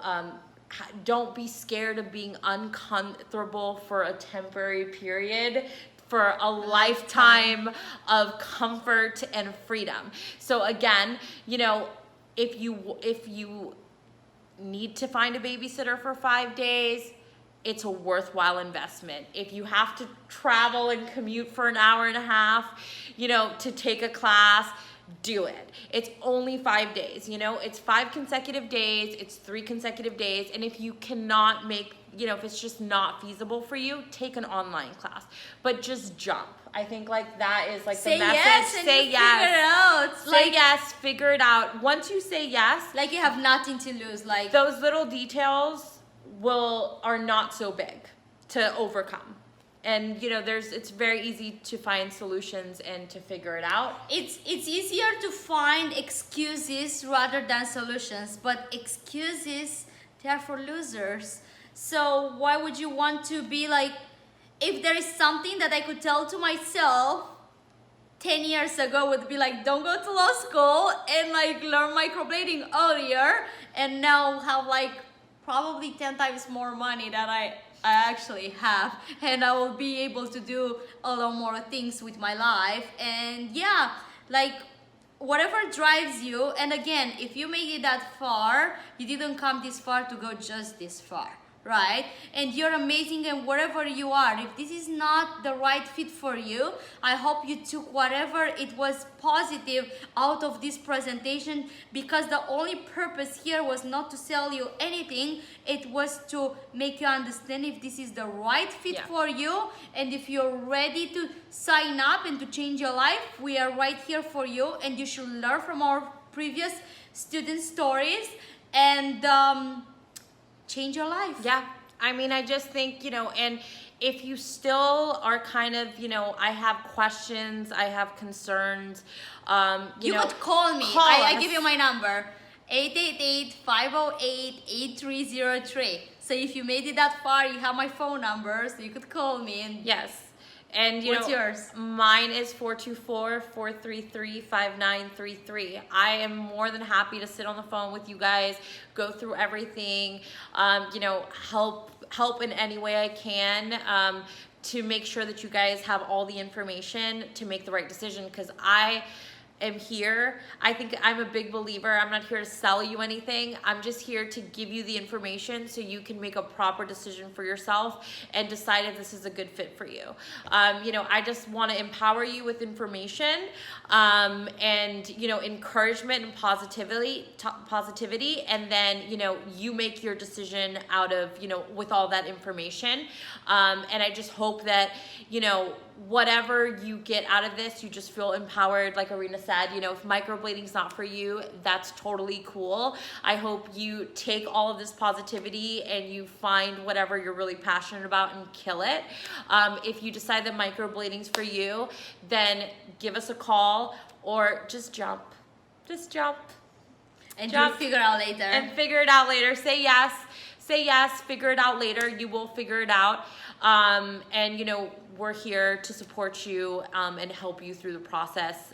don't be scared of being uncomfortable for a temporary period, for a lifetime of comfort and freedom. So again, you know, if you need to find a babysitter for 5 days, it's a worthwhile investment. If you have to travel and commute for an hour and a half, you know, to take a class, do it. It's only 5 days, you know, it's 5 consecutive days, it's 3 consecutive days. And if you cannot make, you know, if it's just not feasible for you, take an online class, but just jump. I think like that is like say the message. Yes and say you yes. Figure it out. Say like, yes, figure it out. Once you say yes, like you have nothing to lose. Like those little details are not so big to overcome. And you know, it's very easy to find solutions and to figure it out. It's easier to find excuses rather than solutions, but excuses, they are for losers. So why would you want to be like, if there is something that I could tell to myself 10 years ago would be like, don't go to law school and like learn microblading earlier, and now have like probably 10 times more money that I actually have, and I will be able to do a lot more things with my life. And yeah, like whatever drives you. And again, if you made it that far, you didn't come this far to go just this far, right? And you're amazing, and wherever you are, if this is not the right fit for you, I hope you took whatever it was positive out of this presentation, because the only purpose here was not to sell you anything, it was to make you understand if this is the right fit for you, and if you're ready to sign up and to change your life, we are right here for you. And you should learn from our previous student stories and change your life. Yeah, I mean, I just think, you know, and if you still are kind of, you know, I have questions, I have concerns, you know, could call me. I give you my number, 888-508-8303. So if you made it that far, you have my phone number, so you could call me. And yes. And you what's know, yours? Mine is 424-433-5933. I am more than happy to sit on the phone with you guys, go through everything, you know, help in any way I can, to make sure that you guys have all the information to make the right decision, because I am here. I think I'm a big believer. I'm not here to sell you anything. I'm just here to give you the information so you can make a proper decision for yourself and decide if this is a good fit for you. You know, I just want to empower you with information, and, you know, encouragement and positivity, and then, you know, you make your decision out of, you know, with all that information. And I just hope that, you know, whatever you get out of this, you just feel empowered. Like Arena said, you know, if microblading's not for you, that's totally cool. I hope you take all of this positivity and you find whatever you're really passionate about and kill it. If you decide that microblading's for you, then give us a call or just jump. Just jump. And you'll figure it out later. And figure it out later. Say yes. Say yes. Figure it out later. You will figure it out. And, you know, we're here to support you, and help you through the process,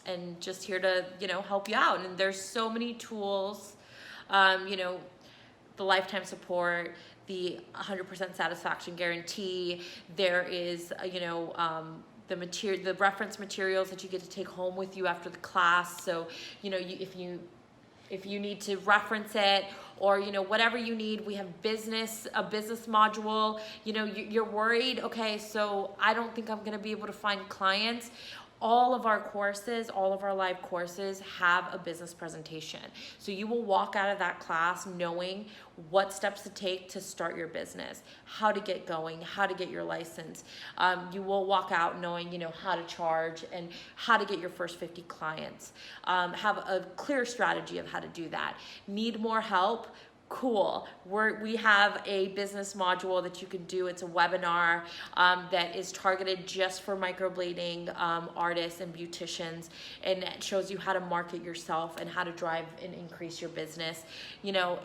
and just here to, you know, help you out. And there's so many tools, you know, the lifetime support, the 100% satisfaction guarantee. There is, you know, the reference materials that you get to take home with you after the class. So, you know, if you need to reference it, or, you know, whatever you need, we have a business module. You know, you're worried, okay, so I don't think I'm gonna be able to find clients. All of our courses, all of our live courses have a business presentation. So you will walk out of that class knowing what steps to take to start your business, how to get going, how to get your license. You will walk out knowing, you know, how to charge and how to get your first 50 clients. Have a clear strategy of how to do that. Need more help? Cool. We have a business module that you can do. It's a webinar that is targeted just for microblading artists and beauticians, and it shows you how to market yourself and how to drive and increase your business. You know,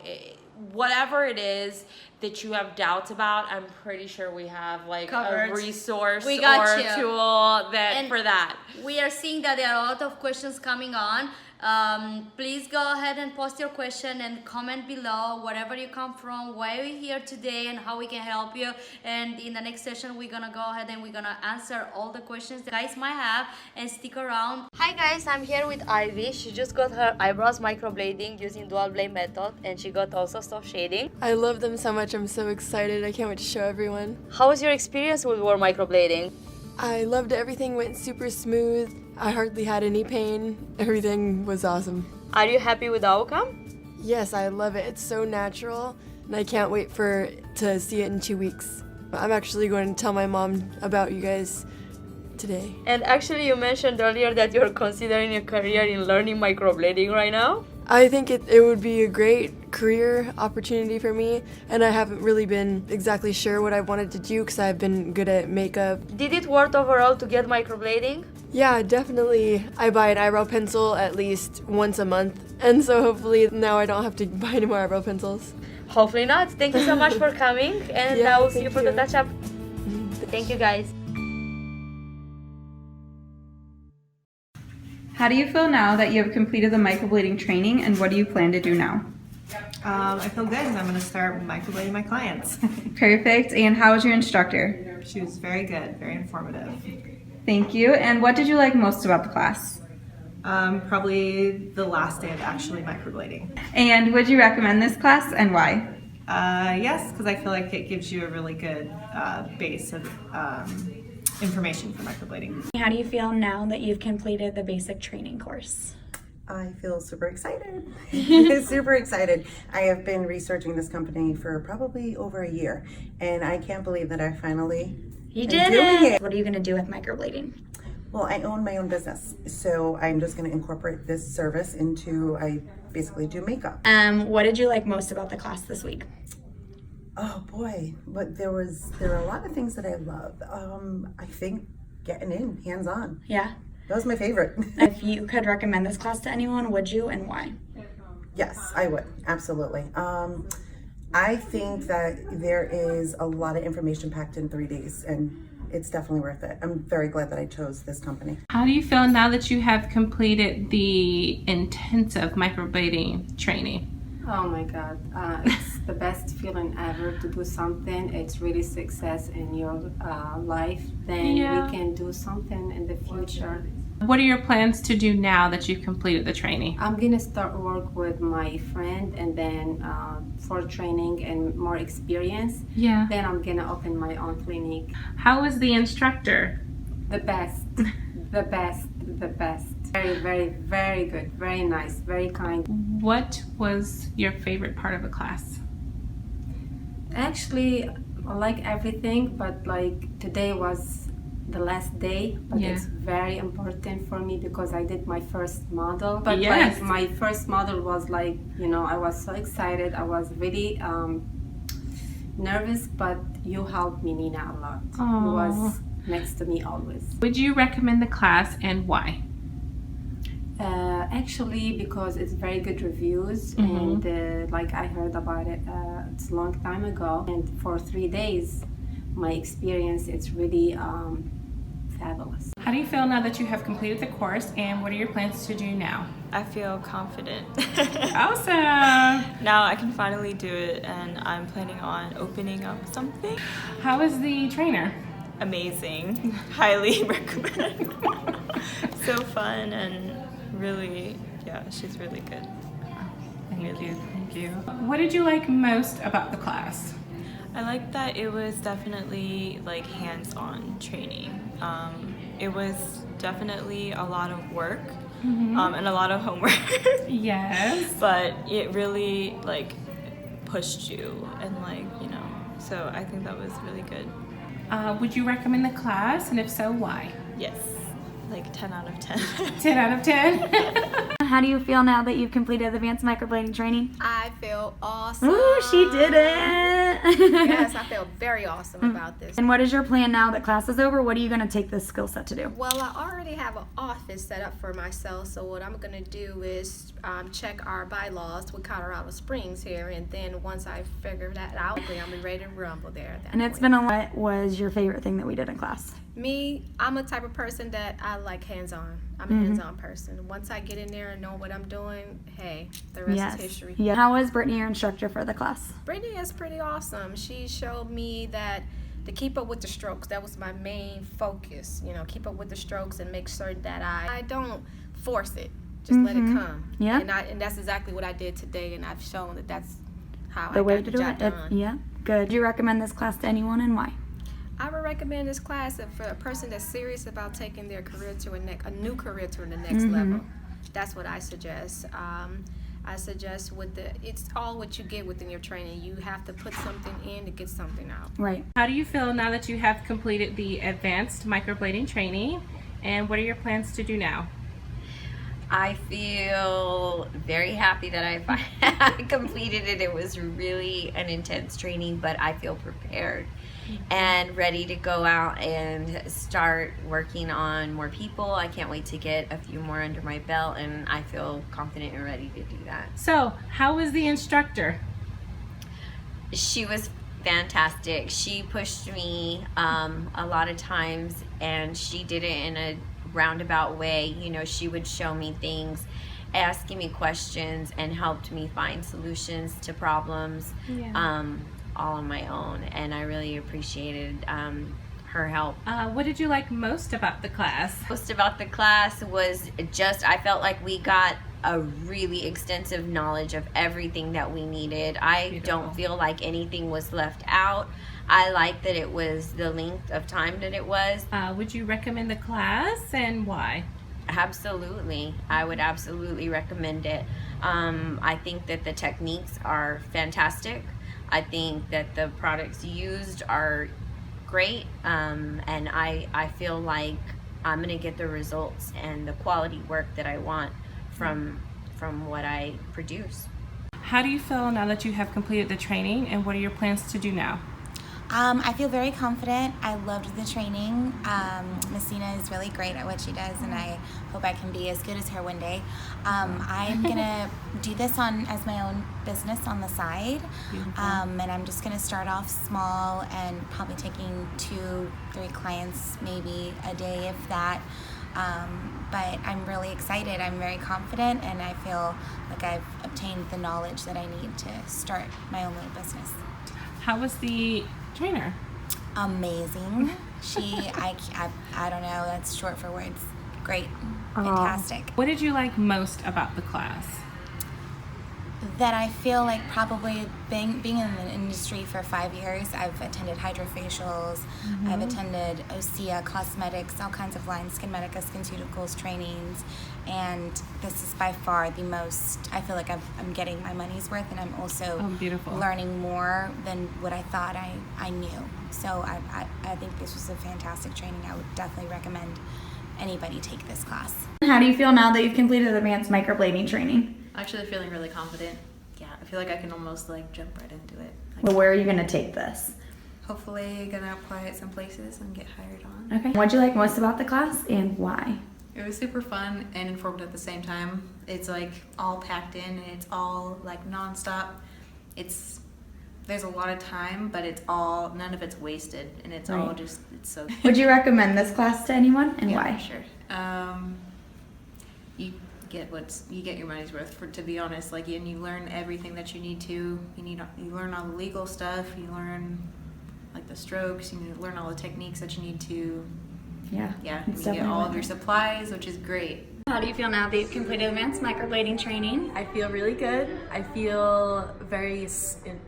whatever it is that you have doubts about, I'm pretty sure we have like covered. A resource or a tool for that. We are seeing that there are a lot of questions coming on. Please go ahead and post your question and comment below wherever you come from, why you're here today, and how we can help you. And in the next session, we're gonna go ahead and we're gonna answer all the questions that guys might have, and stick around. Hi guys, I'm here with Ivy. She just got her eyebrows microblading using dual blade method, and she got also soft shading. I love them so much. I'm so excited. I can't wait to show everyone. How was your experience with war microblading? I loved it. Everything went super smooth. I hardly had any pain. Everything was awesome. Are you happy with the outcome? Yes, I love it. It's so natural, and I can't wait to see it in 2 weeks. I'm actually going to tell my mom about you guys today. And actually, you mentioned earlier that you're considering a career in learning microblading right now. I think it would be a great career opportunity for me, and I haven't really been exactly sure what I wanted to do because I've been good at makeup. Did it work overall to get microblading? Yeah, definitely. I buy an eyebrow pencil at least once a month, and so hopefully now I don't have to buy any more eyebrow pencils. Hopefully not. Thank you so much for coming, and Yeah, I will see you thank for the you. touch-up. Thank you guys. How do you feel now that you have completed the microblading training, and what do you plan to do now? I feel good, and I'm going to start microblading my clients. Perfect. And how was your instructor? She was very good, very informative. Thank you. And what did you like most about the class? Probably the last day of actually microblading. And would you recommend this class, and why? Yes, because I feel like it gives you a really good base of information for microblading. How do you feel now that you've completed the basic training course? I feel super excited. Super excited. I have been researching this company for probably over a year, and I can't believe that I finally You am did doing it! What are you going to do with microblading? Well, I own my own business, so I'm just going to incorporate this service into, I basically do makeup. What did you like most about the class this week? Oh boy, but there are a lot of things that I love. I think getting in, hands-on. Yeah? That was my favorite. If you could recommend this class to anyone, would you, and why? Yes, I would, absolutely. I think that there is a lot of information packed in 3 days, and it's definitely worth it. I'm very glad that I chose this company. How do you feel now that you have completed the intensive microblading training? Oh my God, it's the best feeling ever to do something. It's really success in your life. Then Yeah. we can do something in the future. What are your plans to do now that you've completed the training? I'm gonna start work with my friend, and then for training and more experience. Yeah. Then I'm gonna open my own clinic. How was the instructor? The best, the best, the best. Very, very, very good. Very nice. Very kind. What was your favorite part of the class? Actually, I like everything, but like today was the last day, but Yeah. it's very important for me because I did my first model. But Yes. like my first model was like, I was so excited. I was really nervous, but you helped me, Nina, a lot. You was next to me always. Would you recommend the class, and why? Actually, because it's very good reviews, and like I heard about it, it's a long time ago, and for 3 days, my experience, it's really fabulous. How do you feel now that you have completed the course, and what are your plans to do now? I feel confident. Awesome! Now I can finally do it, and I'm planning on opening up something. How is the trainer? Amazing. Highly recommend. So fun, and really, yeah, she's really good. Thank you. What did you like most about the class? I like that it was definitely like hands-on training. It was definitely a lot of work and a lot of homework. Yes. But it really like pushed you, and so I think that was really good. Would you recommend the class, and if so, why? Yes, like 10 out of 10. 10 out of 10. How do you feel now that you've completed advanced microblading training? I feel awesome. Ooh, she did it! Yes, I feel very awesome about this. And what is your plan now that class is over? What are you going to take this skill set to do? Well, I already have an office set up for myself, so what I'm going to do is check our bylaws with Colorado Springs here, and then once I figure that out, I'm ready to rumble there at that And it's point. been what was your favorite thing that we did in class? Me, I'm a type of person that I like hands-on. I'm a hands-on person. Once I get in there and know what I'm doing, hey, the rest is history. Yeah. How was Brittany your instructor for the class? Brittany is pretty awesome. She showed me that to keep up with the strokes, that was my main focus. You know, keep up with the strokes and make sure that I don't force it. Just let it come. Yeah. And that's exactly what I did today, and I've shown that that's how The I way got to the do job it. done. Yeah. Good. Do you recommend this class to anyone and why? I would recommend this class for a person that's serious about taking their career to a new career to the next level. That's what I suggest. I suggest it's all what you get within your training. You have to put something in to get something out. Right. How do you feel now that you have completed the advanced microblading training, and what are your plans to do now? I feel very happy that I completed it. It was really an intense training, but I feel prepared and ready to go out and start working on more people. I can't wait to get a few more under my belt, and I feel confident and ready to do that. So, how was the instructor? She was fantastic. She pushed me a lot of times, and she did it in a roundabout way. You know, she would show me things, asking me questions, and helped me find solutions to problems all on my own, and I really appreciated her help. What did you like most about the class? Most about the class was just, I felt like we got a really extensive knowledge of everything that we needed. I don't feel like anything was left out. I like that it was the length of time that it was. Would you recommend the class, and why? Absolutely. I would absolutely recommend it. I think that the techniques are fantastic. I think that the products used are great, and I feel like I'm gonna get the results and the quality work that I want from what I produce. How do you feel now that you have completed the training, and what are your plans to do now? I feel very confident. I loved the training. Messina is really great at what she does, and I hope I can be as good as her one day. I'm gonna do this as my own business on the side, and I'm just gonna start off small and probably taking 2-3 clients maybe a day, if that. But I'm really excited. I'm very confident, and I feel like I've obtained the knowledge that I need to start my own little business. How was the trainer? Amazing. I don't know, that's short for words. Great. Fantastic. What did you like most about the class? That I feel like probably being in the industry for 5 years, I've attended hydrofacials, I've attended OSEA, cosmetics, all kinds of lines, SkinMedica, SkinCeuticals trainings, and this is by far the most, I feel like I'm getting my money's worth, and I'm also learning more than what I thought I knew. So I think this was a fantastic training. I would definitely recommend anybody take this class. How do you feel now that you've completed advanced microblading training? Actually feeling really confident. Yeah, I feel like I can almost jump right into it. Well, where are you going to take this? Hopefully gonna apply it some places and get hired on. Okay. What'd you like most about the class, and why? It was super fun and informative at the same time. It's all packed in, and it's all nonstop. There's a lot of time, but none of it's wasted, and it's all just, it's so good. Would you recommend this class to anyone, and why? Sure. You get your money's worth, to be honest. And you learn everything that you need to. You learn all the legal stuff. You learn the strokes. You learn all the techniques that you need to. Yeah. You get all of your supplies, which is great. How do you feel now that you've completed advanced microblading training? I feel really good. I feel very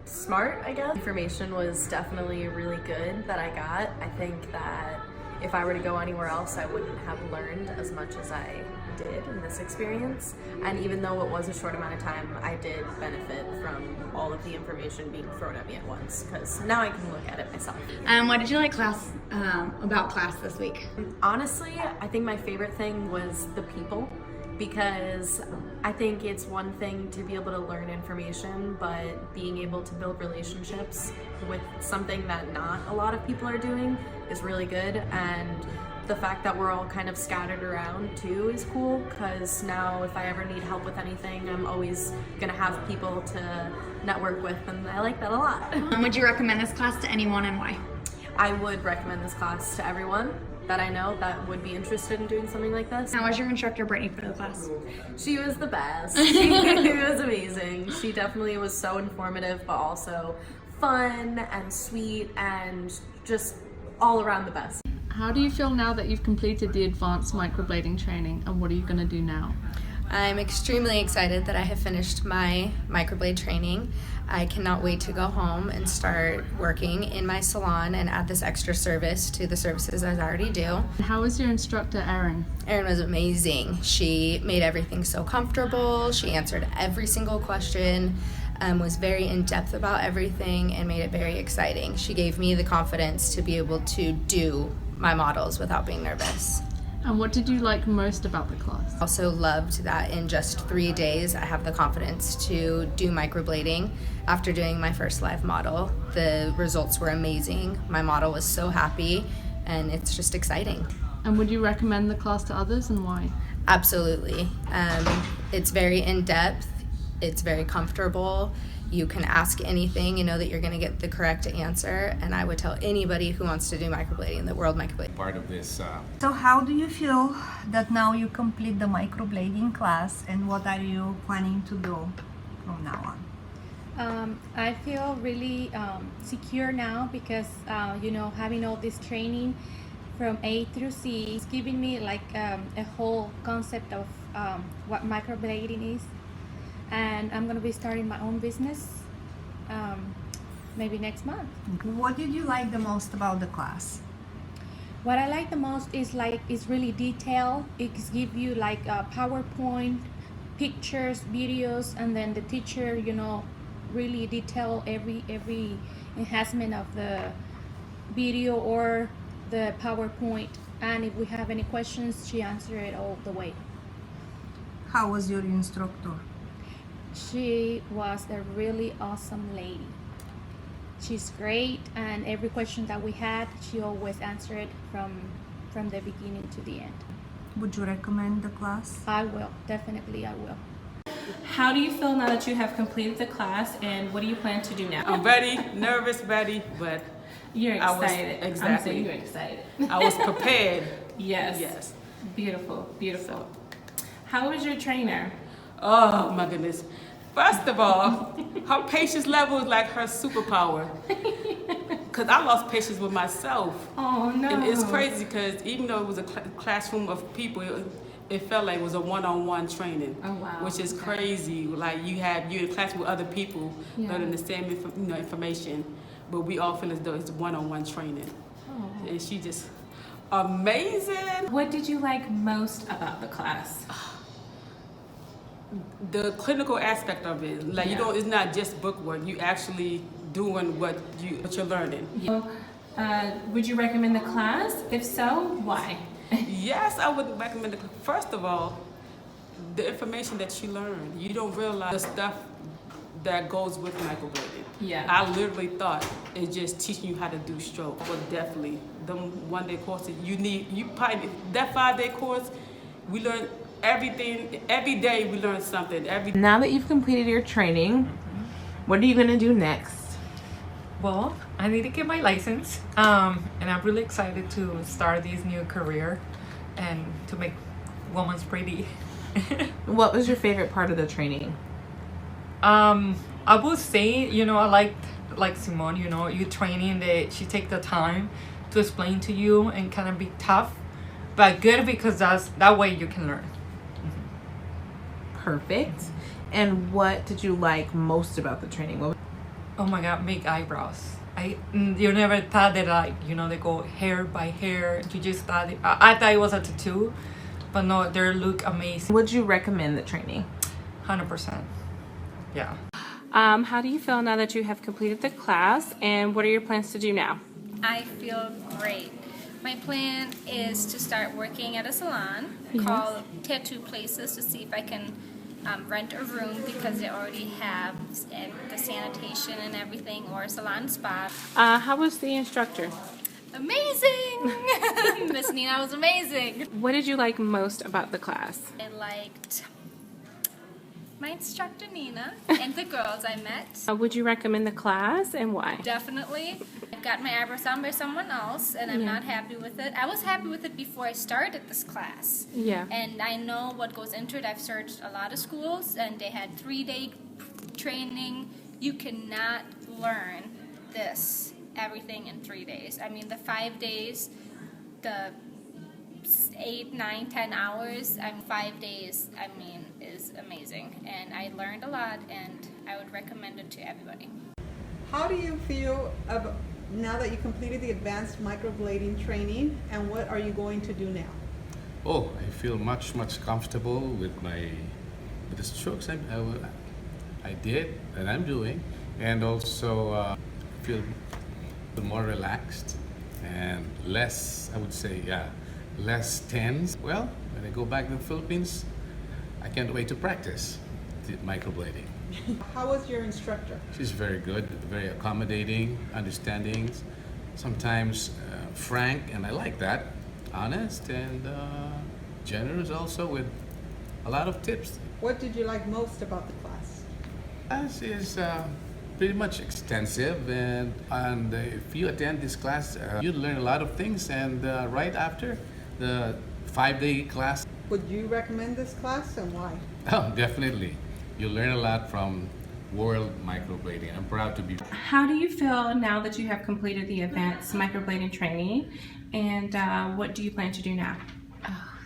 smart, I guess. Information was definitely really good that I got. I think that if I were to go anywhere else, I wouldn't have learned as much as I did in this experience. And even though it was a short amount of time, I did benefit from all of the information being thrown at me at once, because now I can look at it myself. What did you like about class this week? Honestly, I think my favorite thing was the people, because I think it's one thing to be able to learn information, but being able to build relationships with something that not a lot of people are doing is really good. And the fact that we're all kind of scattered around too is cool, because now if I ever need help with anything, I'm always gonna have people to network with, and I like that a lot. Would you recommend this class to anyone, and why? I would recommend this class to everyone. that I know that would be interested in doing something like this. How was your instructor, Brittany, for the class? She was the best. She was amazing. She definitely was so informative, but also fun and sweet and just all around the best. How do you feel now that you've completed the advanced microblading training, and what are you going to do now? I'm extremely excited that I have finished my microblade training. I cannot wait to go home and start working in my salon and add this extra service to the services I already do. How was your instructor, Erin? Erin was amazing. She made everything so comfortable. She answered every single question, was very in-depth about everything, and made it very exciting. She gave me the confidence to be able to do my models without being nervous. And what did you like most about the class? Also loved that in just 3 days I have the confidence to do microblading. After doing my first live model, the results were amazing. My model was so happy, and it's just exciting. And would you recommend the class to others, and why? Absolutely. It's very in-depth, it's very comfortable. You can ask anything, you know that you're going to get the correct answer, and I would tell anybody who wants to do microblading, the World Microblading. Part of this. So how do you feel that now you complete the microblading class, and what are you planning to do from now on? I feel really secure now because you know, having all this training from A through C is giving me like a whole concept of what microblading is. And I'm gonna be starting my own business maybe next month. What did you like the most about the class? What I like the most is like it's really detailed. It gives you like PowerPoint, pictures, videos, and then the teacher, you know, really detail every enhancement of the video or the PowerPoint. And if we have any questions, she answered it all the way. How was your instructor? She was a really awesome lady. She's great, and every question that we had, she always answered from the beginning to the end. Would you recommend the class? I will, definitely I will. How do you feel now that you have completed the class, and what do you plan to do now? I'm ready, nervous, ready, but you're excited. Exactly. I'm saying you're excited. I was prepared. Yes. Yes. Beautiful, beautiful. How was your trainer? Oh my goodness. First of all, her patience level is like her superpower. Because I lost patience with myself. Oh no. And it's crazy because even though it was a classroom of people, it felt like it was a one-on-one training. Oh wow. Which is crazy. Like you're in class with other people learning the same information, but we all feel as though it's one-on-one training. Oh. And she just amazing. What did you like most about the class? The clinical aspect of it, like you know, it's not just book work. You actually doing what you're learning. Would you recommend the class? If so, why? Yes, I would recommend it. First of all, the information that you learn. You don't realize the stuff that goes with microblading. Yeah. I literally thought it's just teaching you how to do stroke, but definitely them one-day courses. You probably that 5-day course. We learn everything. Every day we learn something. Now that you've completed your training, what are you gonna do next? Well, I need to get my license, and I'm really excited to start this new career and to make women's pretty. What was your favorite part of the training? I would say, you know, I like Simone, you know, you training that she take the time to explain to you and kind of be tough, but good because that way you can learn. Perfect. And what did you like most about the training? Oh my God, make eyebrows. You never thought that, like, you know, they go hair by hair. You just thought I thought it was a tattoo, but no, they look amazing. Would you recommend the training? 100%. Yeah. How do you feel now that you have completed the class, and what are your plans to do now? I feel great. My plan is to start working at a salon Yes. called Tattoo Places to see if I can rent a room because they already have the sanitation and everything, or a salon spa. How was the instructor? Amazing! Miss Nina was amazing. What did you like most about the class? I liked my instructor Nina and the girls I met. Would you recommend the class and why? Definitely. I've got my eyebrows done by someone else and I'm not happy with it. I was happy with it before I started this class. Yeah. And I know what goes into it. I've searched a lot of schools and they had 3-day training. You cannot learn this, everything in 3 days. I mean, the 5 days, the 8, 9, 10 hours, 5 days, I mean, is amazing. And I learned a lot and I would recommend it to everybody. How do you feel about now that you completed the advanced microblading training, and what are you going to do now? Oh, I feel much comfortable with the strokes I did and I'm doing, and also feel more relaxed and less, I would say, less tense. Well, when I go back to the Philippines, I can't wait to practice the microblading. How was your instructor? She's very good, very accommodating, understanding, sometimes frank, and I like that. Honest and generous also, with a lot of tips. What did you like most about the class? Class is pretty much extensive, and if you attend this class, you learn a lot of things, and right after the 5-day class. Would you recommend this class and why? Oh, definitely. You learn a lot from World Microblading. I'm proud to be. How do you feel now that you have completed the advanced microblading training, and what do you plan to do now?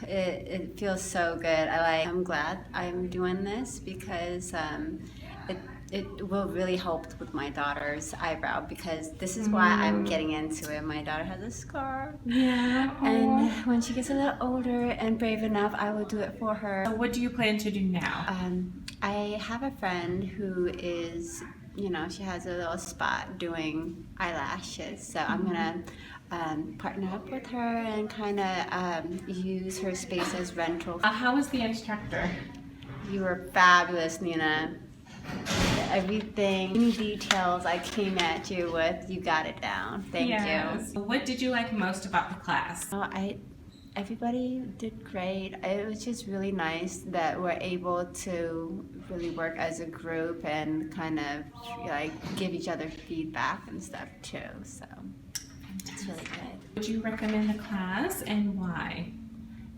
It feels so good. I'm glad I'm doing this because it will really help with my daughter's eyebrow, because this is why I'm getting into it. My daughter has a scar. Yeah. And when she gets a little older and brave enough, I will do it for her. So what do you plan to do now? I have a friend who is, she has a little spot doing eyelashes. So I'm gonna partner up with her and kind of use her space as rental. How was the instructor? You were fabulous, Nina. Everything, any details I came at you with, you got it down. Thank you. What did you like most about the class? Everybody did great. It was just really nice that we're able to really work as a group and kind of give each other feedback and stuff too. So it's really good. Would you recommend the class and why?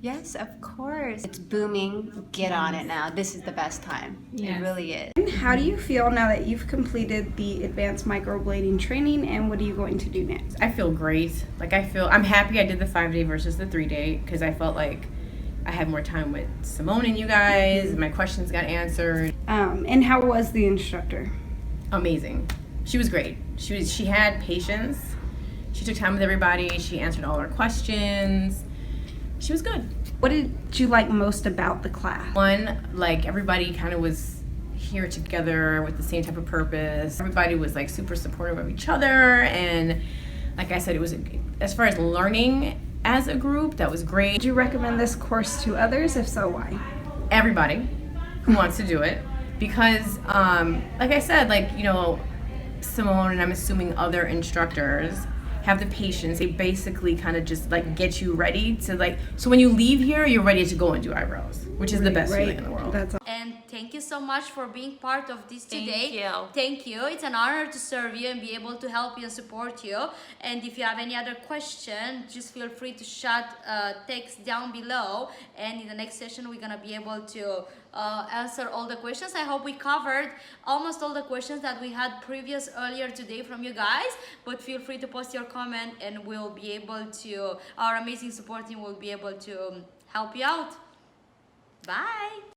Yes, of course. It's booming. Get on it now. This is the best time. Yes. It really is. How do you feel now that you've completed the advanced microblading training, and what are you going to do next? I feel great. I'm happy I did the 5-day versus the 3-day, because I felt like I had more time with Simone and you guys, and my questions got answered. And how was the instructor? Amazing. She was great. She had patience. She took time with everybody. She answered all our questions. She was good. What did you like most about the class? One, everybody kind of was here together with the same type of purpose. Everybody was super supportive of each other, and like I said, it was, as far as learning as a group, that was great. Would you recommend this course to others? If so, why? Everybody who wants to do it, because like I said, Simone and I'm assuming other instructors have the patience. They basically kind of just get you ready to so when you leave here, you're ready to go and do eyebrows, which is the best feeling in the world. And thank you so much for being part of this today. Thank you. It's an honor to serve you and be able to help you and support you. And if you have any other question, just feel free to shout text down below. And in the next session, we're gonna be able to answer all the questions. I hope we covered almost all the questions that we had earlier today from you guys. But feel free to post your comment, and we'll be able to, our amazing support team will be able to help you out. Bye.